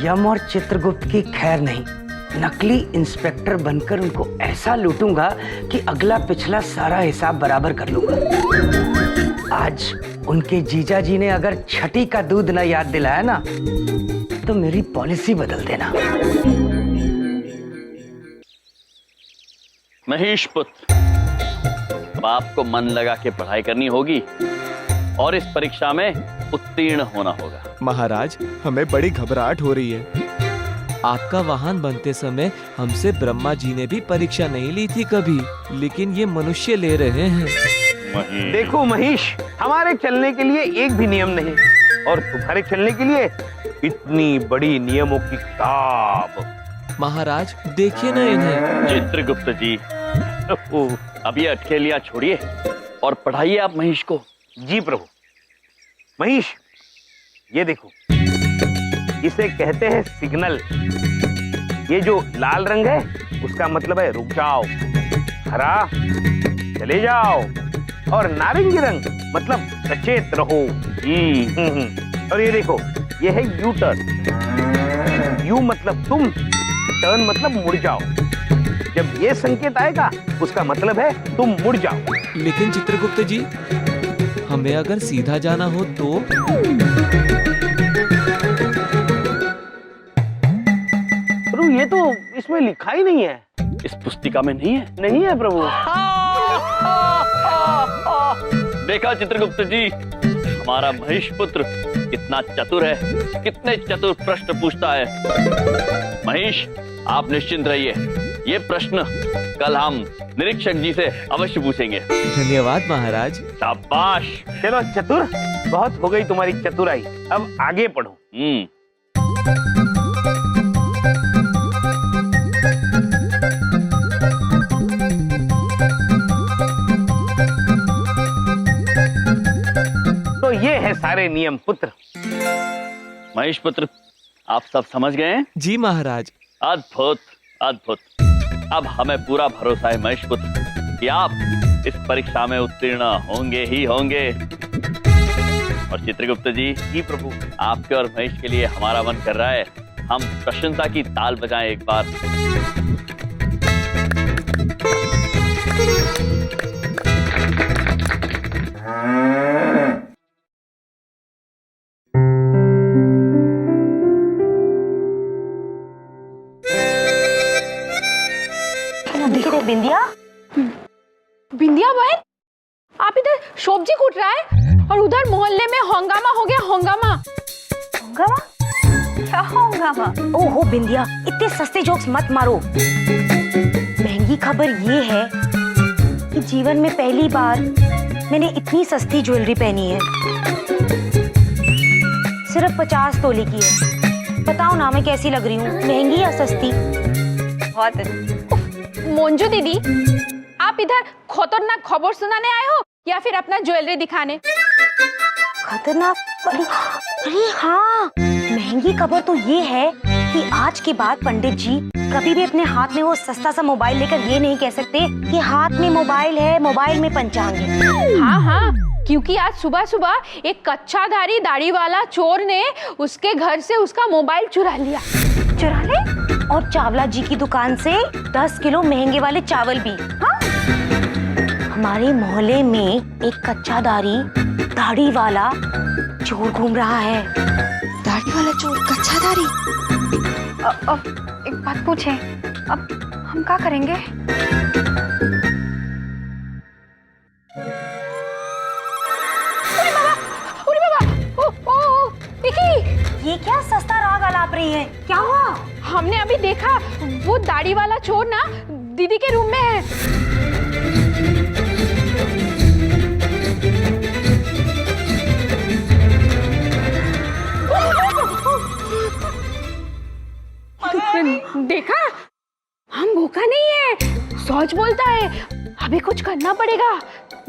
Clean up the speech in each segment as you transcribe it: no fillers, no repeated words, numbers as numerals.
यम और चित्रगुप्त की खैर नहीं, नकली इंस्पेक्टर बनकर उनको ऐसा लूटूंगा कि अगला पिछला सारा हिसाब बराबर कर लूंगा। आज उनके जीजा जी ने अगर छठी का दूध न याद दिलाया ना, तो मेरी पॉलिसी बदल देना। महेश पुत्र, अब आपको मन लगा के पढ़ाई करनी होगी और इस परीक्षा में उत्तीर्ण होना होगा। महाराज, हमें बड़ी घबराहट हो रही है। आपका वाहन बनते समय हमसे ब्रह्मा जी ने भी परीक्षा नहीं ली थी कभी, लेकिन ये मनुष्य ले रहे हैं। देखो महेश, हमारे चलने के लिए एक भी नियम नहीं, और तुम्हारे चलने के लिए इतनी बड़ी नियमों की किताब। महाराज देखिए ना इन्हें। चित्रगुप्त जी, अब ये अटकेलियां छोड़िए और पढ़ाइए आप महेश को। जी प्रभु। महेश, ये देखो, इसे कहते हैं सिग्नल। ये जो लाल रंग है उसका मतलब है रुक जाओ, हरा चले जाओ, और नारंगी रंग मतलब सचेत रहो। और ये देखो, ये है यू टर्न। यू मतलब तुम, टर्न मतलब मुड़ जाओ। जब ये संकेत आएगा उसका मतलब है तुम मुड़ जाओ। लेकिन चित्रगुप्त जी, हमें अगर सीधा जाना हो तो? प्रभु, ये तो इसमें लिखा ही नहीं है। इस पुस्तिका में नहीं है? नहीं है प्रभु। देखा चित्रगुप्त जी, हमारा महेश पुत्र कितना चतुर है, कितने चतुर प्रश्न पूछता है। महेश, आप निश्चिंत रहिए, ये प्रश्न कल हम निरीक्षक जी से अवश्य पूछेंगे। धन्यवाद महाराज। शाबाश। चलो चतुर, बहुत हो गई तुम्हारी चतुराई, अब आगे पढ़ो। तो ये है सारे नियम पुत्र। महेश पुत्र, आप सब समझ गए हैं? जी महाराज। अद्भुत अद्भुत। अब हमें पूरा भरोसा है महेश पुत्र कि आप इस परीक्षा में उत्तीर्ण होंगे ही होंगे। और चित्रगुप्त जी प्रभु, आपके और महेश के लिए हमारा मन कर रहा है हम प्रशंसा की ताल बजाएं एक बार। देखो बिंदिया। बिंदिया बहन, आप इधर सब्जी कूट रहा है और उधर मोहल्ले में हंगामा हो गया। हंगामा? हंगामा? क्या हंगामा? ओहो बिंदिया, इतने सस्ते जोक्स मत मारो। महंगी खबर ये है कि जीवन में पहली बार मैंने इतनी सस्ती ज्वेलरी पहनी है। सिर्फ 50 तोले की है। बताओ ना मैं कैसी लग रही हूँ, महंगी या सस्ती? बहुत। मंजू दीदी, आप इधर खतरनाक खबर सुनाने आए हो या फिर अपना ज्वेलरी दिखाने? खतरनाक? अरे हाँ, महंगी खबर तो ये है कि आज के बाद पंडित जी कभी भी अपने हाथ में वो सस्ता सा मोबाइल लेकर ये नहीं कह सकते कि हाथ में मोबाइल है, मोबाइल में पंचांग है। हाँ हाँ, क्योंकि आज सुबह सुबह एक कच्चाधारी दाढ़ी वाला चोर ने उसके घर से उसका मोबाइल चुरा लिया। चुरा ले? और चावला जी की दुकान से 10 किलो महंगे वाले चावल भी। हाँ? हमारे मोहल्ले में एक कच्चाधारी दाढ़ी वाला चोर घूम रहा है। दाढ़ी वाला चोर कच्चाधारी? अब एक बात पूछे, अब हम क्या करेंगे? अरे बाबा, ओ, ये क्या सस्ता राग आलाप रही है? क्या हुआ? हमने अभी देखा वो दाढ़ी वाला चोर ना दीदी के रूम में है। देखा, हम भूखा नहीं है, सच बोलता है। अभी कुछ करना पड़ेगा,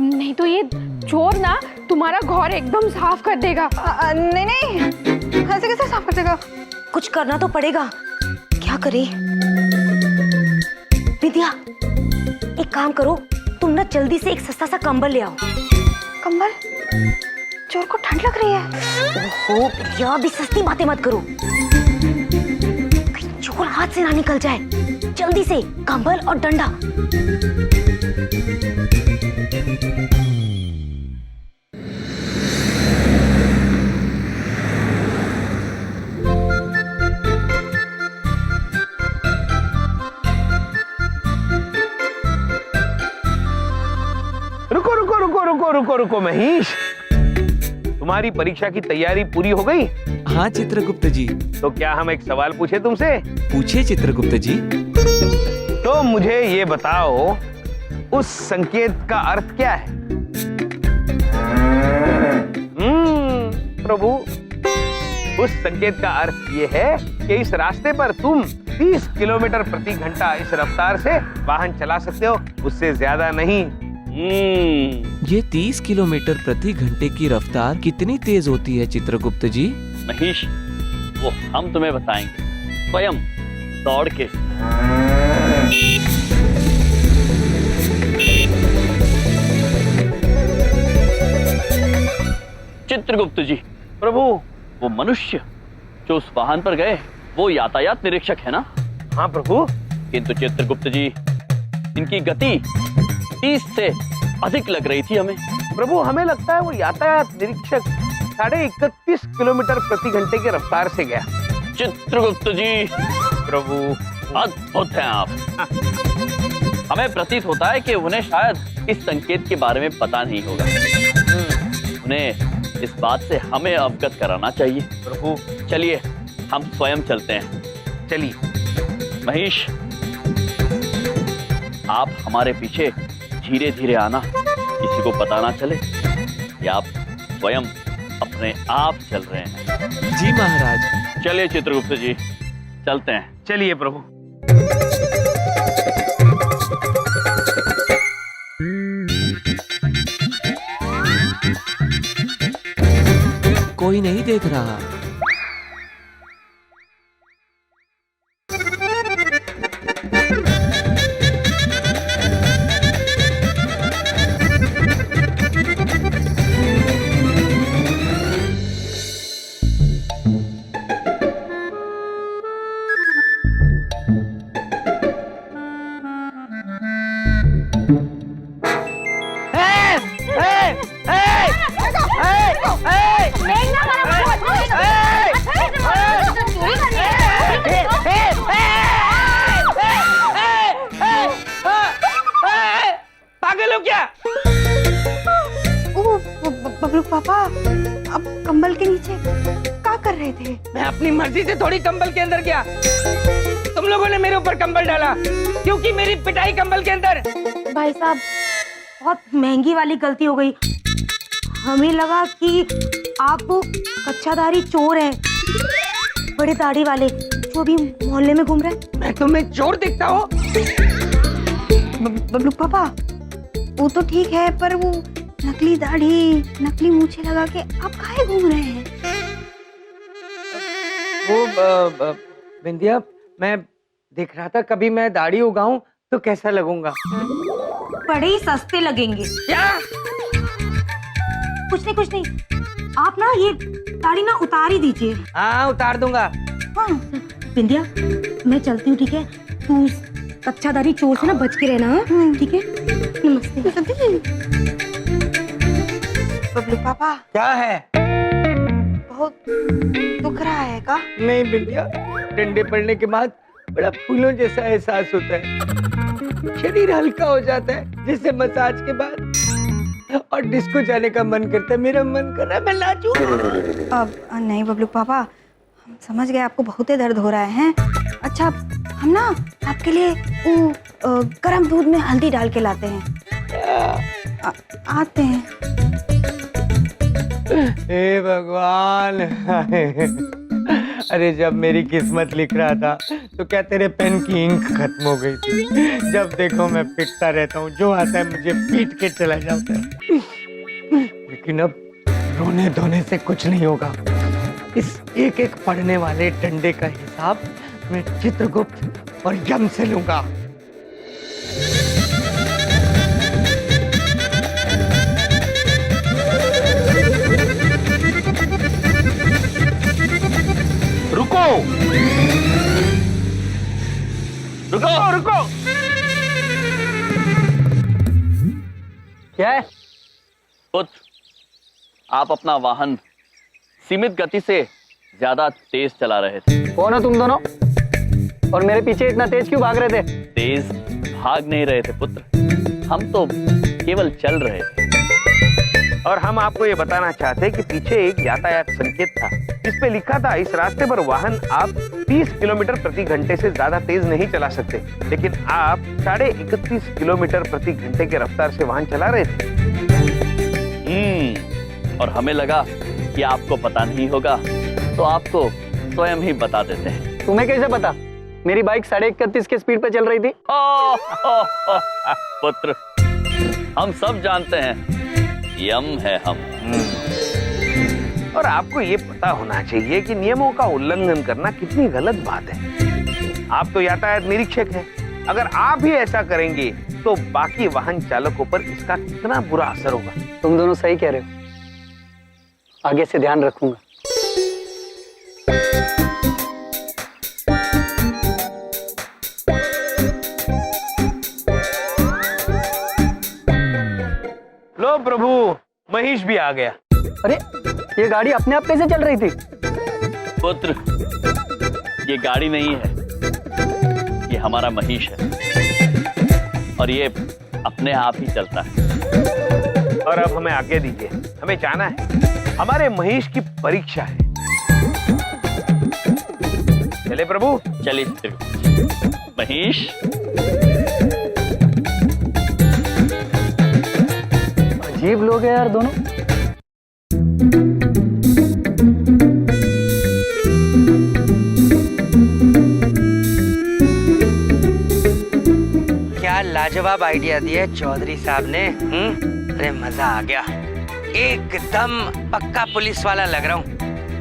नहीं तो ये चोर ना तुम्हारा घर एकदम साफ कर देगा। नहीं नहीं, ऐसे कैसे साफ कर देगा? कुछ करना तो पड़ेगा। क्या करे? विद्या, एक काम करो, तुम ना जल्दी से एक सस्ता सा कंबल ले आओ। कंबल? चोर को ठंड लग रही है। ओहो विद्या, अभी सस्ती बातें मत करो। हाथ से ना निकल जाए। जल्दी से कंबल और डंडा। रुको रुको रुको रुको रुको रुको महेश, तुम्हारी परीक्षा की तैयारी पूरी हो गई? हाँ चित्रगुप्त जी। तो क्या हम एक सवाल पूछे तुमसे? पूछिए चित्रगुप्त जी। तो मुझे ये बताओ, उस संकेत का अर्थ क्या है? प्रभु, उस संकेत का अर्थ ये है कि इस रास्ते पर तुम 30 किलोमीटर प्रति घंटा इस रफ्तार से वाहन चला सकते हो, उससे ज्यादा नहीं। ये 30 किलोमीटर प्रति घंटे की रफ्तार कितनी तेज होती है चित्रगुप्त जी? महेश, वो हम तुम्हें बताएंगे स्वयं दौड़ के। चित्रगुप्त जी, प्रभु, वो मनुष्य जो उस वाहन पर गए वो यातायात निरीक्षक है ना? हाँ प्रभु। किंतु चित्रगुप्त जी, इनकी गति 30 से अधिक लग रही थी हमें। प्रभु, हमें लगता है वो यातायात निरीक्षक 31.5 किलोमीटर प्रति घंटे की रफ्तार से गया। चित्रगुप्त जी, प्रभु, अद्भुत हैं आप। हमें प्रतीत होता है कि उन्हें शायद इस संकेत के बारे में पता नहीं होगा। उन्हें इस बात से हमें अवगत कराना चाहिए। प्रभु, चलिए हम स्वयं चलते हैं। चलिए। महेश, आप हमारे पीछे धीरे धीरे आना, किसी को पता ना चले कि आप स्वयं अपने आप चल रहे हैं। जी महाराज। चलिए चित्रगुप्त जी, चलते हैं। चलिए प्रभु। कोई नहीं देख रहा। पागल हो क्या? बबलू पापा, अब कंबल के नीचे क्या कर रहे थे? मैं अपनी मर्जी से थोड़ी कंबल के अंदर गया। तुम लोगों ने मेरे ऊपर कंबल डाला क्योंकि मेरी पिटाई कंबल के अंदर। भाई साहब, बहुत महंगी वाली गलती हो गई। हमें लगा कि आप वो कच्चाधारी चोर हैं, बड़े दाढ़ी वाले जो अभी मोहल्ले में घूम रहे हैं। मैं तुम्हें चोर दिखता हूँ? बबलू पापा, वो तो ठीक है, पर वो नकली दाढ़ी, नकली मूछें लगा के आप काहे घूम रहे हैं? वो बिंदिया, मैं देख रहा था कभी मैं दाढ़ी उगाऊं तो कैसा लगूंगा। बड़े ही सस्ते लगेंगे। क्या? कुछ नहीं। आप ना ये दाढ़ी ना उतार ही दीजिए। हाँ, उतार दूंगा। हाँ, बिंदिया, मैं चलती हूँ, ठीक है? तू कच्चाधारी चोर से ना बच के रहना, ठीक है? नमस्ते। बबलू पापा, क्या है? बहुत दुख रहा है का? नहीं बिंदिया, डंडे पड़ने के बाद बड़ा फूलों जैसा एहसास होता है। शरीर हल्का हो जाता है जैसे मसाज के बाद, और डिस्को जाने का मन करता है। मेरा मन कर रहा है मैं नाचूं। अब नहीं बबलू पापा, हम समझ गए आपको बहुत ही दर्द हो रहा है। अच्छा, हम ना आपके लिए वो गर्म दूध में हल्दी डाल के लाते हैं। आते हैं। हे भगवान। अरे जब मेरी किस्मत लिख रहा था तो क्या तेरे पेन की इंक खत्म हो गई थी? जब देखो मैं पिटता रहता हूँ, जो आता है मुझे पीट के चला जाता है। लेकिन अब रोने धोने से कुछ नहीं होगा। इस एक एक पढ़ने वाले डंडे का हिसाब मैं चित्रगुप्त और यम से लूंगा। रुको। रुको रुको। क्या है? पुत्र, आप अपना वाहन सीमित गति से ज्यादा तेज चला रहे थे। कौन हो तुम दोनों? और मेरे पीछे इतना तेज क्यों भाग रहे थे? तेज भाग नहीं रहे थे पुत्र, हम तो केवल चल रहे थे। और हम आपको ये बताना चाहते हैं कि पीछे एक यातायात संकेत था, इस पे लिखा था इस रास्ते पर वाहन आप 30 किलोमीटर प्रति घंटे से ज्यादा तेज नहीं चला सकते, लेकिन आप 31.5 किलोमीटर प्रति घंटे के रफ्तार से वाहन चला रहे थे। और हमें लगा कि आपको पता नहीं होगा, तो आपको स्वयं ही बता देते हैं। तुम्हें कैसे पता? मेरी बाइक 31.5 की स्पीड पे चल रही थी। पुत्र, हम सब जानते हैं, यम है हम। और आपको ये पता होना चाहिए कि नियमों का उल्लंघन करना कितनी गलत बात है। आप तो यातायात निरीक्षक हैं, अगर आप ही ऐसा करेंगे तो बाकी वाहन चालकों पर इसका कितना बुरा असर होगा। तुम दोनों सही कह रहे हो, आगे से ध्यान रखूंगा। लो प्रभु, महेश भी आ गया। अरे ये गाड़ी अपने आप कैसे चल रही थी? पुत्र, ये गाड़ी नहीं है, ये हमारा महेश है, और ये अपने आप ही चलता है। और अब हमें आज्ञा दीजिए, हमें जाना है, हमारे महेश की परीक्षा है। चले प्रभु। चलिए महेश। अजीब लोग हैं यार दोनों। क्या लाजवाब आइडिया दिया चौधरी साहब ने। अरे मजा आ गया, एकदम पक्का पुलिस वाला लग रहा हूँ।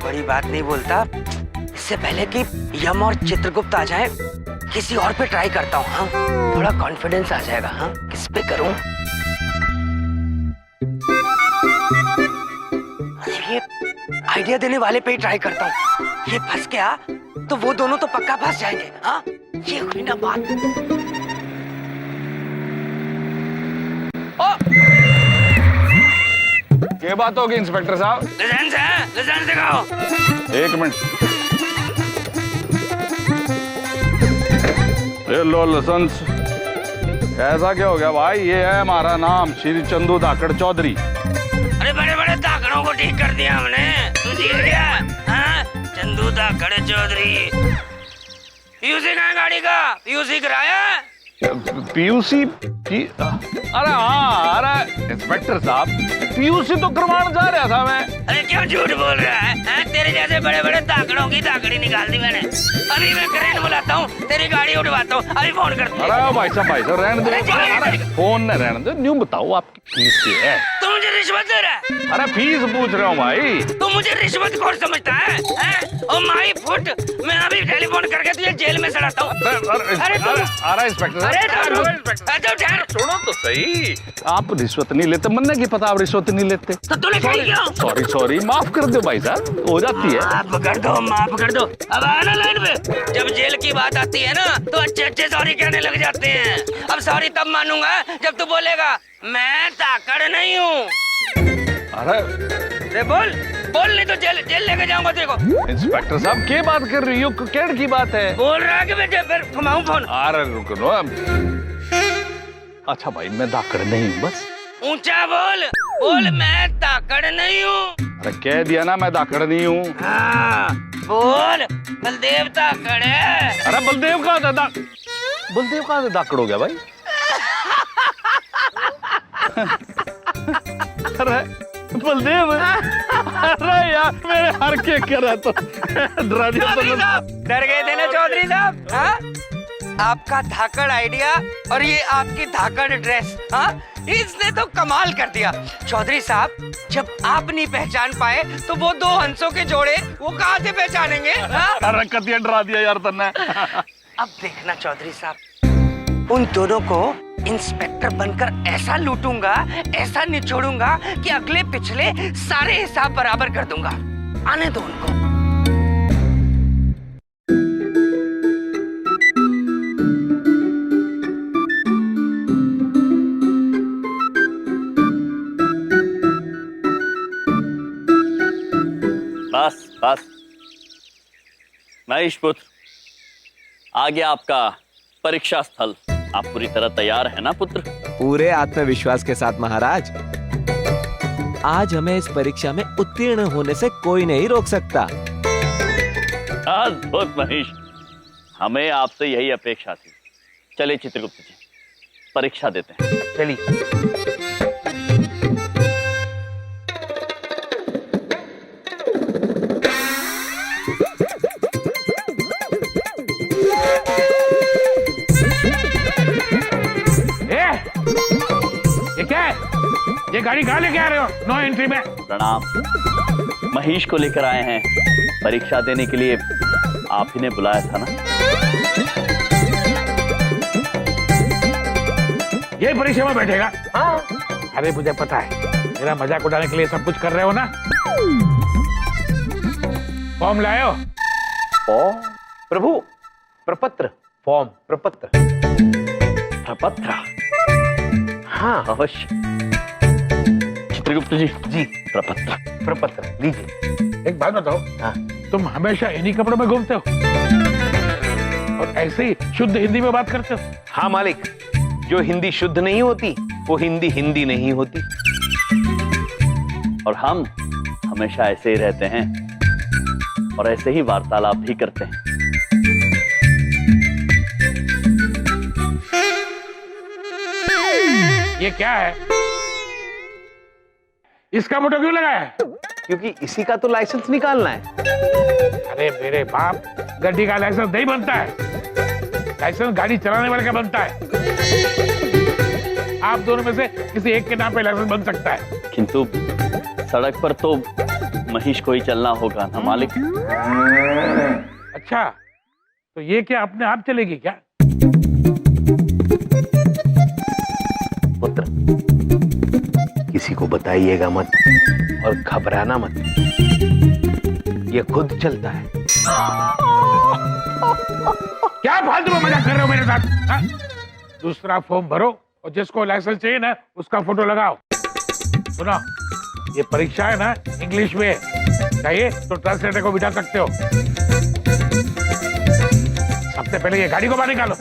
बड़ी बात नहीं बोलता, इससे पहले कि यम और चित्रगुप्त आ जाए, किसी और पे ट्राई करता हूँ। हाँ, थोड़ा कॉन्फिडेंस आ जाएगा। हाँ, किस पे करूँ? ये आइडिया देने वाले पे ही ट्राई करता हूँ। ये फंस गया तो वो दोनों तो पक्का फंस जाएंगे। हाँ, ये हुई ना बात। ये बात होगी इंस्पेक्टर साहब। लाइसेंस दिखाओ। एक मिनट, ये लो लाइसेंस। ऐसा क्या हो गया भाई? ये है हमारा नाम, श्री चंदू धाकड़ चौधरी। अरे बड़े बड़े धाकड़ों को ठीक कर दिया हमने, तू जीत गया। हाँ, चंदू धाकड़ चौधरी। पीयूसी कहाँ गाड़ी का? पीयूसी कराया? पीयूसी? अरे हाँ, अरे इंस्पेक्टर साहब, पीयूसी तो करवाने जा रहा था मैं। अरे क्यों झूठ बोल रहा है? तेरे जैसे बड़े बड़े धाकड़ों की धाकड़ी निकाल दी मैंने। अभी मैं क्रेन बुलाता हूँ, तेरी गाड़ी उठवाता हूँ, अभी फोन करती हूँ। अरे भाई साहब रहने दो। अरे फोन न रहने दो, न्यू बताओ आपकी फीस क्या है? तू मुझे रिश्वत दे रहा है? अरे फीस पूछ रहा हूँ भाई। तू मुझे रिश्वत कौन समझता है? ओ माय फुट, मैं अभी टेलीफोन करके तुझे जेल में सड़ाता हूँ। अरे इंस्पेक्टर साहब, सुनो तो सही। आप रिश्वत नहीं लेते, मन्ने की पता आप रिश्वत नहीं लेते। तो तूने खाई क्यों? सॉरी, माफ कर दो भाई साहब, हो जाती है। माफ कर दो। अब आना लाइन पे। जब जेल की बात आती है ना, तो अच्छे सॉरी कहने लग जाते हैं। अब सॉरी तब मानूंगा जब तू बोलेगा मैं धाकड़ नहीं हूँ। अरे बोल नहीं तो जेल लेके जाऊंगा तेरे को। इंस्पेक्टर साहब क्या बात कर रही हो? क्या की बात है? बोल रहा है कि मैं फिर घुमाऊं फोन। अरे रुको। अच्छा भाई, मैं धाकड़ नहीं हूँ, बस ऊंचा बोल मैं धाकड़ नहीं हूँ। अरे कह दिया ना, मैं धाकड़ नहीं हूँ। हाँ, बोल बलदेव धाकड़ है। अरे बलदेव कहाँ था? बलदेव कहाँ से धाकड़ हो गया भाई? अरे बलदेव, अरे यार मेरे हर के करा तो डरा दिया। डर गए थे ना चौधरी साहब? हाँ, आपका धाकड़ आइडिया और ये आपकी धाकड़ ड्रेस, हाँ, इसने तो कमाल कर दिया। चौधरी साहब, जब आप नहीं पहचान पाए तो वो दो हंसों के जोड़े वो कहाँ से पहचानेंगे? अरे कतिया डरा दिया यार तन्ने। अब देखना चौधरी साहब, उन दोनों को इंस्पेक्टर बनकर ऐसा लूटूंगा, ऐसा निचोड़ूंगा कि अगले पिछले सारे हिसाब बराबर कर दूंगा। आने दो उनको। महेश पुत्र, आ गया आपका परीक्षा स्थल। आप पूरी तरह तैयार है ना पुत्र? पूरे आत्मविश्वास के साथ महाराज। आज हमें इस परीक्षा में उत्तीर्ण होने से कोई नहीं रोक सकता। अद्भुत महेश, हमें आपसे यही अपेक्षा थी। चलिए चित्रगुप्त जी, परीक्षा देते हैं। चलिए। ये क्या है? ये गाड़ी कहाँ लेके आ रहे हो? नो एंट्री में। प्रणाम। महेश को लेकर आए हैं परीक्षा देने के लिए। आप ही ने बुलाया था ना? ये परीक्षा में बैठेगा? हाँ। अरे मुझे पता है, मेरा मजाक उड़ाने के लिए सब कुछ कर रहे हो ना। फॉर्म लाए हो? फॉर्म? प्रभु, प्रपत्र। फॉर्म, प्रपत्र। प्रपत्र? हाँ अवश्य। चित्रगुप्त जी, जी। प्रपत्र। प्रपत्र लीजिए। एक बात बताओ, हाँ। तुम हमेशा इन्हीं कपड़ों में घूमते हो और ऐसे ही शुद्ध हिंदी में बात करते हो? हाँ मालिक, जो हिंदी शुद्ध नहीं होती वो हिंदी हिंदी नहीं होती। और हम हमेशा ऐसे ही रहते हैं और ऐसे ही वार्तालाप भी करते हैं। ये क्या है? इसका फोटो क्यों लगाया है? क्योंकि इसी का तो लाइसेंस निकालना है। अरे मेरे बाप, गाड़ी का लाइसेंस नहीं बनता है। लाइसेंस गाड़ी चलाने वाले का बनता है। आप दोनों में से किसी एक के नाम पे लाइसेंस बन सकता है। किंतु सड़क पर तो महेश को ही चलना होगा ना मालिक। अच्छा, तो ये क्या अपने आप चलेगी क्या? पुत्र, किसी को बताइएगा मत और घबराना मत। ये खुद चलता है। क्या फालतू में मजाक कर रहे हो मेरे साथ? हाँ? दूसरा फॉर्म भरो और जिसको लाइसेंस चाहिए ना उसका फोटो लगाओ। सुनो, ये परीक्षा है ना इंग्लिश में, चाहिए तो ट्रांसलेटर को बिठा सकते हो। सबसे पहले ये गाड़ी को बाहर निकालो।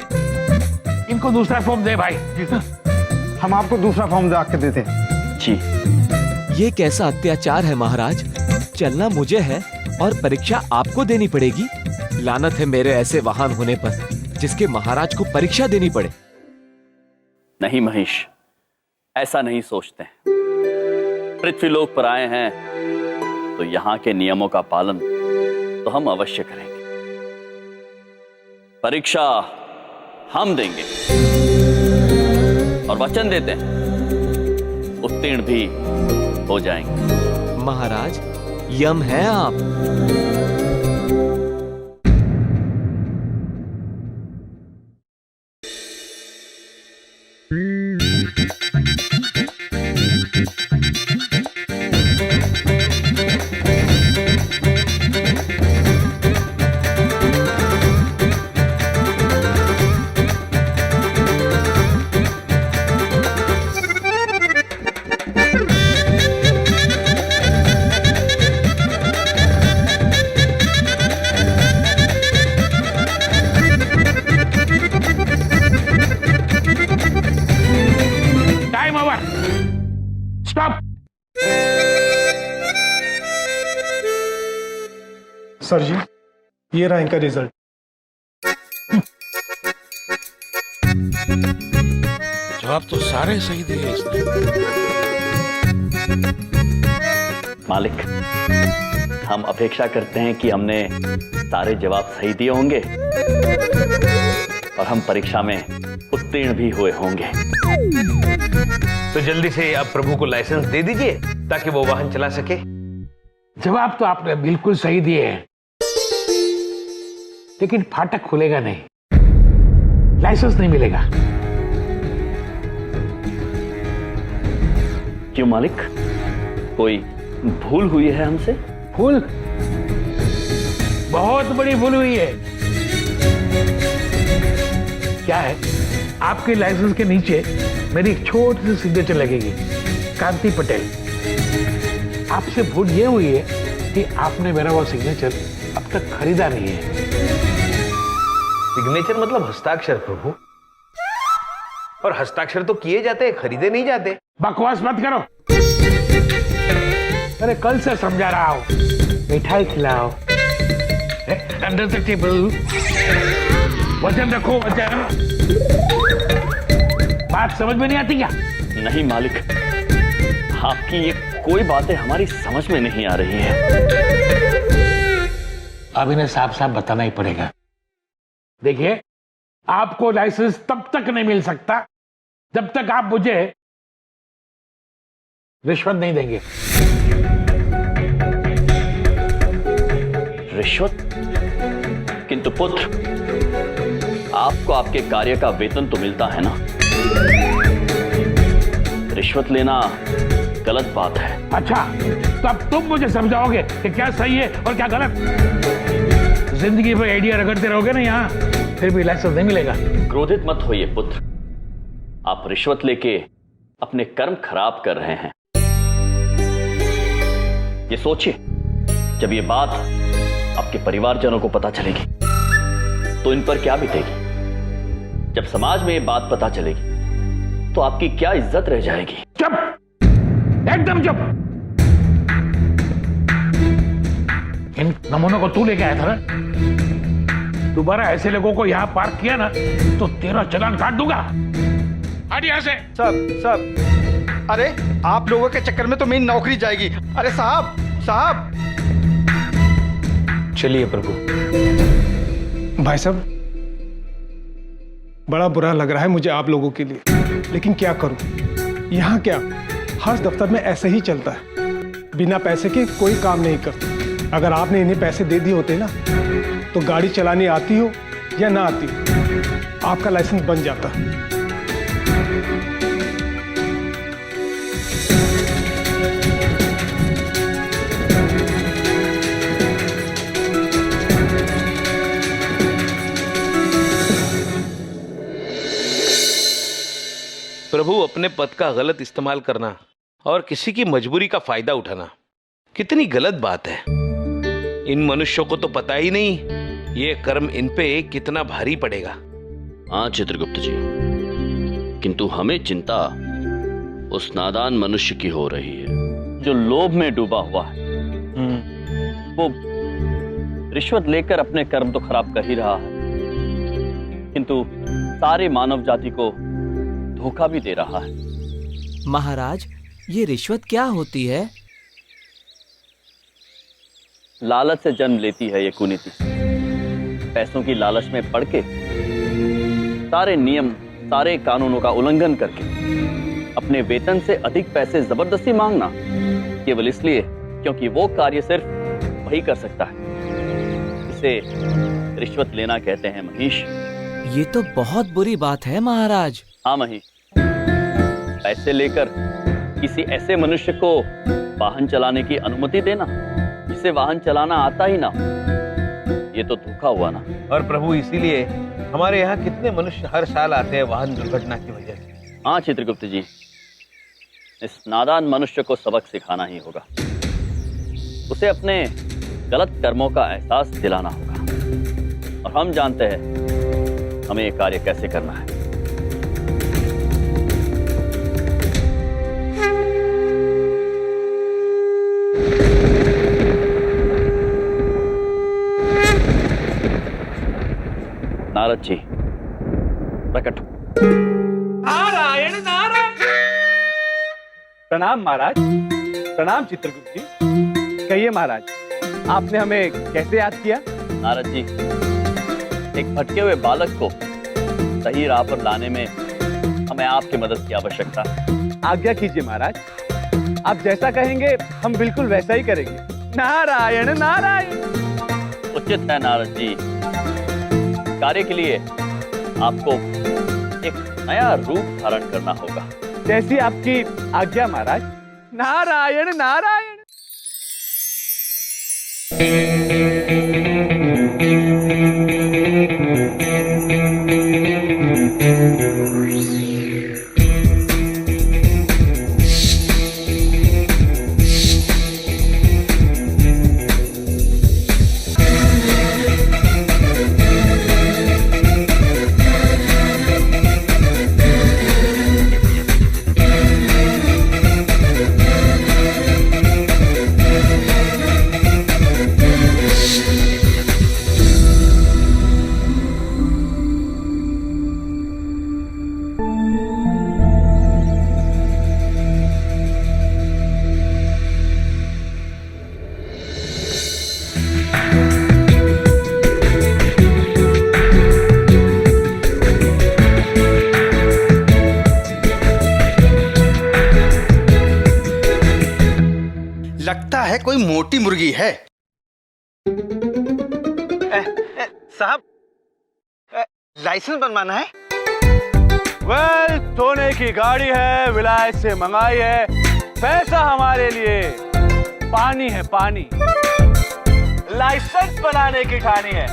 इनको दूसरा फॉर्म दे भाई। जी सर। हम आपको दूसरा फॉर्म ला के देते हैं। जी। ये कैसा अत्याचार है महाराज? चलना मुझे है और परीक्षा आपको देनी पड़ेगी। लानत है मेरे ऐसे वाहन होने पर जिसके महाराज को परीक्षा देनी पड़े। नहीं महेश, ऐसा नहीं सोचते। पृथ्वीलोक पर आए हैं तो यहाँ के नियमों का पालन तो हम अवश्य करेंगे। परीक्षा हम देंगे और वचन देते हैं उत्तीर्ण भी हो जाएंगे। महाराज, यम है आप। Time over. स्टॉप। सर जी, ये रहा इनका रिजल्ट। जवाब तो सारे सही दिए इसने। मालिक, हम अपेक्षा करते हैं कि हमने सारे जवाब सही दिए होंगे और हम परीक्षा में उत्तीर्ण भी हुए होंगे। तो जल्दी से आप प्रभु को लाइसेंस दे दीजिए ताकि वो वाहन चला सके। जवाब तो आपने बिल्कुल सही दिए हैं, लेकिन फाटक खुलेगा नहीं, लाइसेंस नहीं मिलेगा। क्यों मालिक, कोई भूल हुई है हमसे? भूल? बहुत बड़ी भूल हुई है। क्या है? आपके लाइसेंस के नीचे मेरी एक छोटी सी सिग्नेचर लगेगी, कांति पटेल। आपसे भूल ये हुई है कि आपने मेरा वो सिग्नेचर अब तक खरीदा नहीं है। सिग्नेचर मतलब हस्ताक्षर प्रभु, और हस्ताक्षर तो किए जाते हैं, खरीदे नहीं जाते। बकवास मत करो। अरे कल से समझा रहा हूँ, मिठाई खिलाओ, अंडर द टेबल, वजन रखो वजन। बात समझ में नहीं आती क्या? नहीं मालिक, आपकी ये कोई बातें हमारी समझ में नहीं आ रही है। अब इन्हें साफ साफ बताना ही पड़ेगा। देखिए, आपको लाइसेंस तब तक नहीं मिल सकता जब तक आप मुझे रिश्वत नहीं देंगे। रिश्वत? किंतु पुत्र, आपको आपके कार्य का वेतन तो मिलता है ना। रिश्वत लेना गलत बात है। अच्छा, तो अब तुम मुझे समझाओगे कि क्या सही है और क्या गलत। जिंदगी में आइडिया रगड़ते रहोगे ना यहाँ, फिर भी लाइसेंस नहीं मिलेगा। क्रोधित मत होइए पुत्र, आप रिश्वत लेके अपने कर्म खराब कर रहे हैं। ये सोचिए, जब ये बात आपके परिवारजनों को पता चलेगी तो इन पर क्या बीतेगी। जब समाज में ये बात पता चलेगी तो आपकी क्या इज्जत रह जाएगी। चुप, एकदम चुप। इन नमूनों को तू लेके आया था ना। दोबारा ऐसे लोगों को यहाँ पार्क किया ना तो तेरा चालान काट दूंगा। हट यहाँ से। सब अरे आप लोगों के चक्कर में तो मेरी नौकरी जाएगी। अरे साहब साहब। चलिए प्रभु। भाई साहब, बड़ा बुरा लग रहा है मुझे आप लोगों के लिए, लेकिन क्या करूं। यहाँ क्या, हर दफ्तर में ऐसे ही चलता है, बिना पैसे के कोई काम नहीं करता। अगर आपने इन्हें पैसे दे दिए होते ना तो गाड़ी चलानी आती हो या ना आती हो, आपका लाइसेंस बन जाता। प्रभु, अपने पद का गलत इस्तेमाल करना और किसी की मजबूरी का फायदा उठाना कितनी गलत बात है। इन मनुष्यों को तो पता ही नहीं ये कर्म इन पे कितना भारी पड़ेगा। हाँ चित्रगुप्त जी, किंतु हमें चिंता उस नादान मनुष्य की हो रही है जो लोभ में डूबा हुआ है। वो रिश्वत लेकर अपने कर्म तो खराब कर ही रहा है, किंतु सारे मानव जाति को धोखा भी दे रहा है। महाराज, ये रिश्वत क्या होती है? लालच से जन्म लेती है ये कुनीति। पैसों की लालच में पड़ के सारे नियम, सारे कानूनों का उल्लंघन करके अपने वेतन से अधिक पैसे जबरदस्ती मांगना, केवल इसलिए क्योंकि वो कार्य सिर्फ वही कर सकता है। इसे रिश्वत लेना कहते हैं महेश। ये तो बहुत बुरी बात है महाराज। हाँ महेश, पैसे लेकर किसी ऐसे मनुष्य को वाहन चलाने की अनुमति देना जिसे वाहन चलाना आता ही ना, ये तो धोखा हुआ ना। और प्रभु, इसीलिए हमारे यहाँ कितने मनुष्य हर साल आते हैं वाहन दुर्घटना की वजह से। हाँ चित्रगुप्त जी, इस नादान मनुष्य को सबक सिखाना ही होगा। उसे अपने गलत कर्मों का एहसास दिलाना होगा, और हम जानते हैं हमें ये कार्य कैसे करना है। नारद जी, प्रकट। नारायण नारायण। प्रणाम महाराज। प्रणाम चित्रगुप्त जी। कहिए महाराज, आपने हमें कैसे याद किया? नारद जी, एक भटके हुए बालक को सही राह पर लाने में हमें आपकी मदद की आवश्यकता है। आज्ञा कीजिए महाराज, आप जैसा कहेंगे हम बिल्कुल वैसा ही करेंगे। नारायण नारायण। उचित है नारद जी, कार्य के लिए आपको एक नया रूप धारण करना होगा। जैसी आपकी आज्ञा महाराज। नारायण नारायण। है कोई मोटी मुर्गी है। साहब, लाइसेंस बनवाना है। वेल, सोने की गाड़ी है, विलायत से मंगाई है, पैसा हमारे लिए पानी है पानी। लाइसेंस बनाने की ठानी है,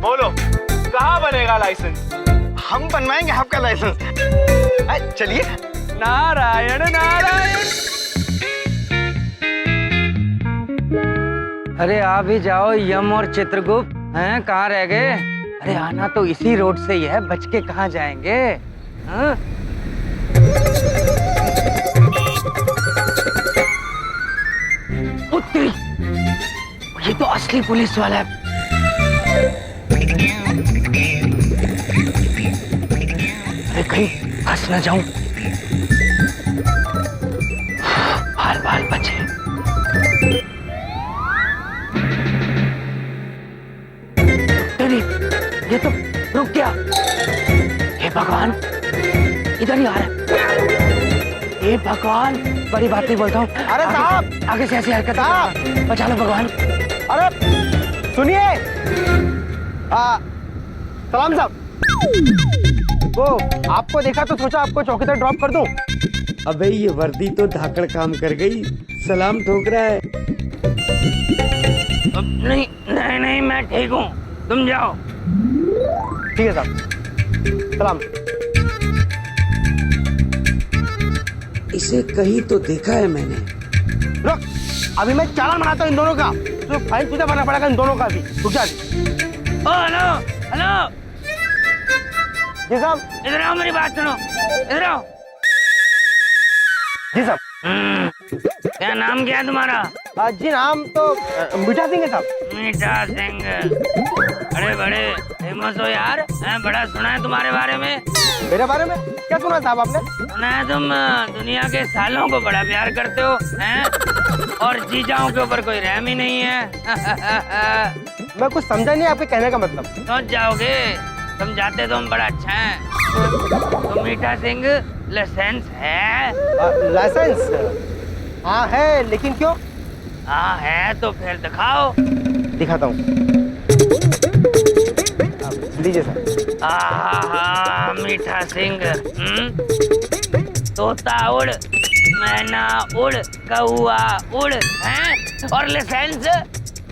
बोलो कहाँ बनेगा लाइसेंस? हम बनवाएंगे आपका लाइसेंस। चलिए। नारायण नारायण। अरे आ भी जाओ यम और चित्रगुप्त, हैं कहाँ रह गए? अरे आना तो इसी रोड से ही है, बच के कहाँ जाएंगे? हाँ? उत्तरी, ये तो असली पुलिस वाला है। अरे कहीं फंस न जाऊं। बाल बाल बचे। नहीं, ये तो रुक गया। हे भगवान, इधर ही आ रहा है। हे भगवान, बड़ी बात नहीं बोलता हूँ। अरे साहब, आगे से ऐसी हरकत साहब, बचा लो भगवान। अरे सुनिए, सलाम साहब। वो आपको देखा तो सोचा आपको चौकीदार ड्रॉप कर दूं। अबे ये वर्दी तो धाकड़ काम कर गई, सलाम ठोक रहा है। नहीं नहीं नहीं, मैं ठीक हूँ, तुम जाओ। ठीक है साहब, सलाम। इसे कहीं तो देखा है मैंने। रुक, अभी मैं चालान बनाता हूँ इन दोनों का, तो फाइन तुझे भरना पड़ेगा इन दोनों का भी। रुक जा। हेलो हेलो, जी साहब। इधर आओ, मेरी बात सुनो, इधर आओ। जी साहब। क्या नाम क्या है तुम्हारा? जी नाम तो मीठा सिंह है साहब। मीठा सिंह, बड़े बड़े फेमस हो यार, हैं? बड़ा सुना है तुम्हारे बारे में। मेरे बारे में क्या सुना साहब आपने? सुना है तुम दुनिया के सालों को बड़ा प्यार करते हो, हैं? और जीजाओं के ऊपर कोई रहम ही नहीं है। मैं कुछ समझा नहीं आपके कहने का मतलब। समझ जाओगे, समझाते तो हम बड़ा अच्छा है। तो मीठा सिंह, लाइसेंस है? लाइसेंस? हाँ है, लेकिन क्यों? हाँ है तो फिर दिखाओ। दिखाता हूँ, लीजिए सर। आहा, मीठा सिंह, तोता उड़, मैना उड़, कौआ उड़, हैं? और लाइसेंस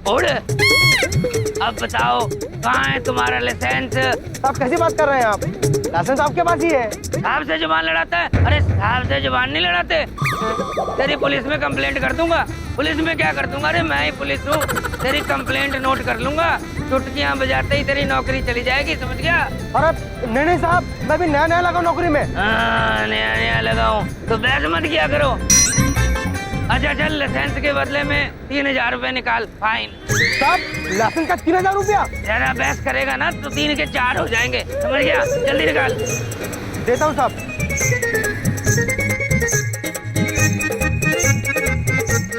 उड़। अब बताओ कहाँ है तुम्हारा लाइसेंस? आप कैसी बात कर रहे हैं आप? लाइसेंस आपके पास ही है। साहब से जुबान लड़ाता है? अरे साहब से जुबान नहीं लड़ाते। तेरी पुलिस में कंप्लेंट कर दूंगा। पुलिस में क्या कर दूंगा? अरे मैं ही पुलिस हूँ। तेरी कंप्लेंट नोट कर लूंगा, चुटकियां बजाते ही तेरी नौकरी चली जाएगी, समझ गया? अरे नहीं साहब, मैं भी नया नया लगा नौकरी में। हाँ, नया नया लगाऊं तो बहस मत किया करो। अच्छा चल, लाइसेंस के बदले में 3000 रुपए निकाल, फाइन। साहब, लाइसेंस का 3000 रुपया? ज्यादा बहस करेगा ना तो 3 के 4 हो जाएंगे, समझ गया? जल्दी निकाल। देता हूँ साहब।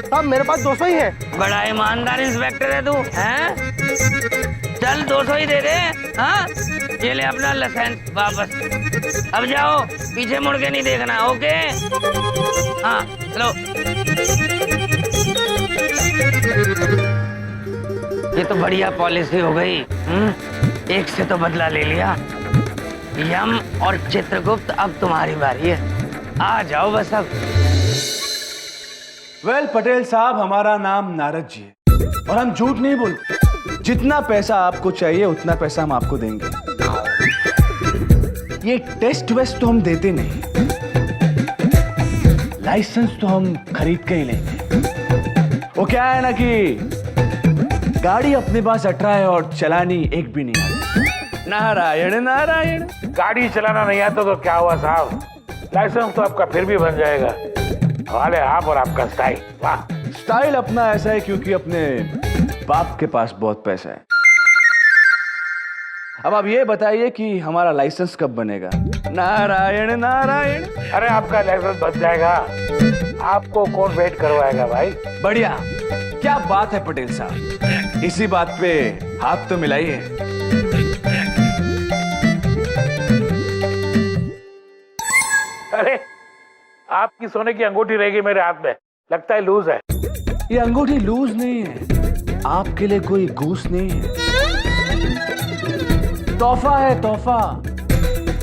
साहब मेरे पास 200 ही है। बड़ा ईमानदार इंस्पेक्टर है तू, हैं? चल 200 ही दे दे। हाँ, ये ले अपना लाइसेंस वापस। अब जाओ, पीछे मुड़ के नहीं देखना, ओके? हाँ चलो। ये तो बढ़िया पॉलिसी हो गई। एक से तो बदला ले लिया। यम और चित्रगुप्त, अब तुम्हारी बारी है, आ जाओ बस अब। वेल पटेल साहब, हमारा नाम नारद जी है और हम झूठ नहीं बोलते। जितना पैसा आपको चाहिए उतना पैसा हम आपको देंगे। ये टेस्ट वेस्ट तो हम देते नहीं, लाइसेंस तो हम खरीद के ही लेंगे। वो क्या है ना कि गाड़ी अपने पास 18 है और चलानी एक भी नहीं आती। नारायण नारायण। गाड़ी चलाना नहीं आता तो क्या हुआ साहब, लाइसेंस तो आपका फिर भी बन जाएगा। वाले आप और आपका स्टाइल, वाह। स्टाइल अपना ऐसा है क्योंकि अपने बाप के पास बहुत पैसा है। अब आप ये बताइए कि हमारा लाइसेंस कब बनेगा? नारायण नारायण। अरे आपका लाइसेंस बन जाएगा, आपको कौन वेट करवाएगा भाई? बढ़िया, क्या बात है पटेल साहब, इसी बात पे हाथ तो मिलाइए। अरे आपकी सोने की अंगूठी रहेगी मेरे हाथ में, लगता है लूज है। ये अंगूठी लूज नहीं है, आपके लिए कोई घूस नहीं है, तोहफा है तोहफा,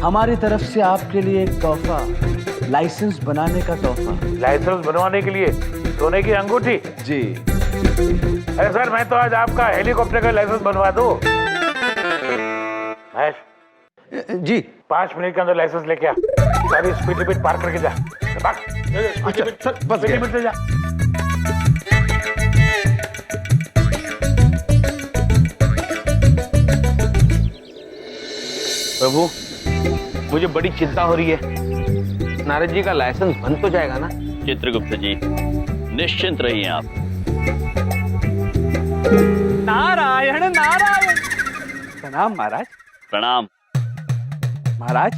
हमारी तरफ से आपके लिए एक तोहफा, लाइसेंस बनाने का तोहफा। लाइसेंस बनवाने के लिए सोने की अंगूठी? जी। अरे सर, मैं तो आज आपका हेलीकॉप्टर का लाइसेंस बनवा दूं। महेश जी। 5 मिनट के अंदर लाइसेंस लेके आ, सारी स्पीड लिमिट पार करके जा। अच्छा सर, बस गया। लिमिट से जा। प्रभु, मुझे बड़ी चिंता हो रही है। नारद जी का लाइसेंस बन तो जाएगा ना? चित्रगुप्त जी, निश्चिंत रहिए आप। नारायण नारायण। प्रणाम महाराज। प्रणाम। महाराज,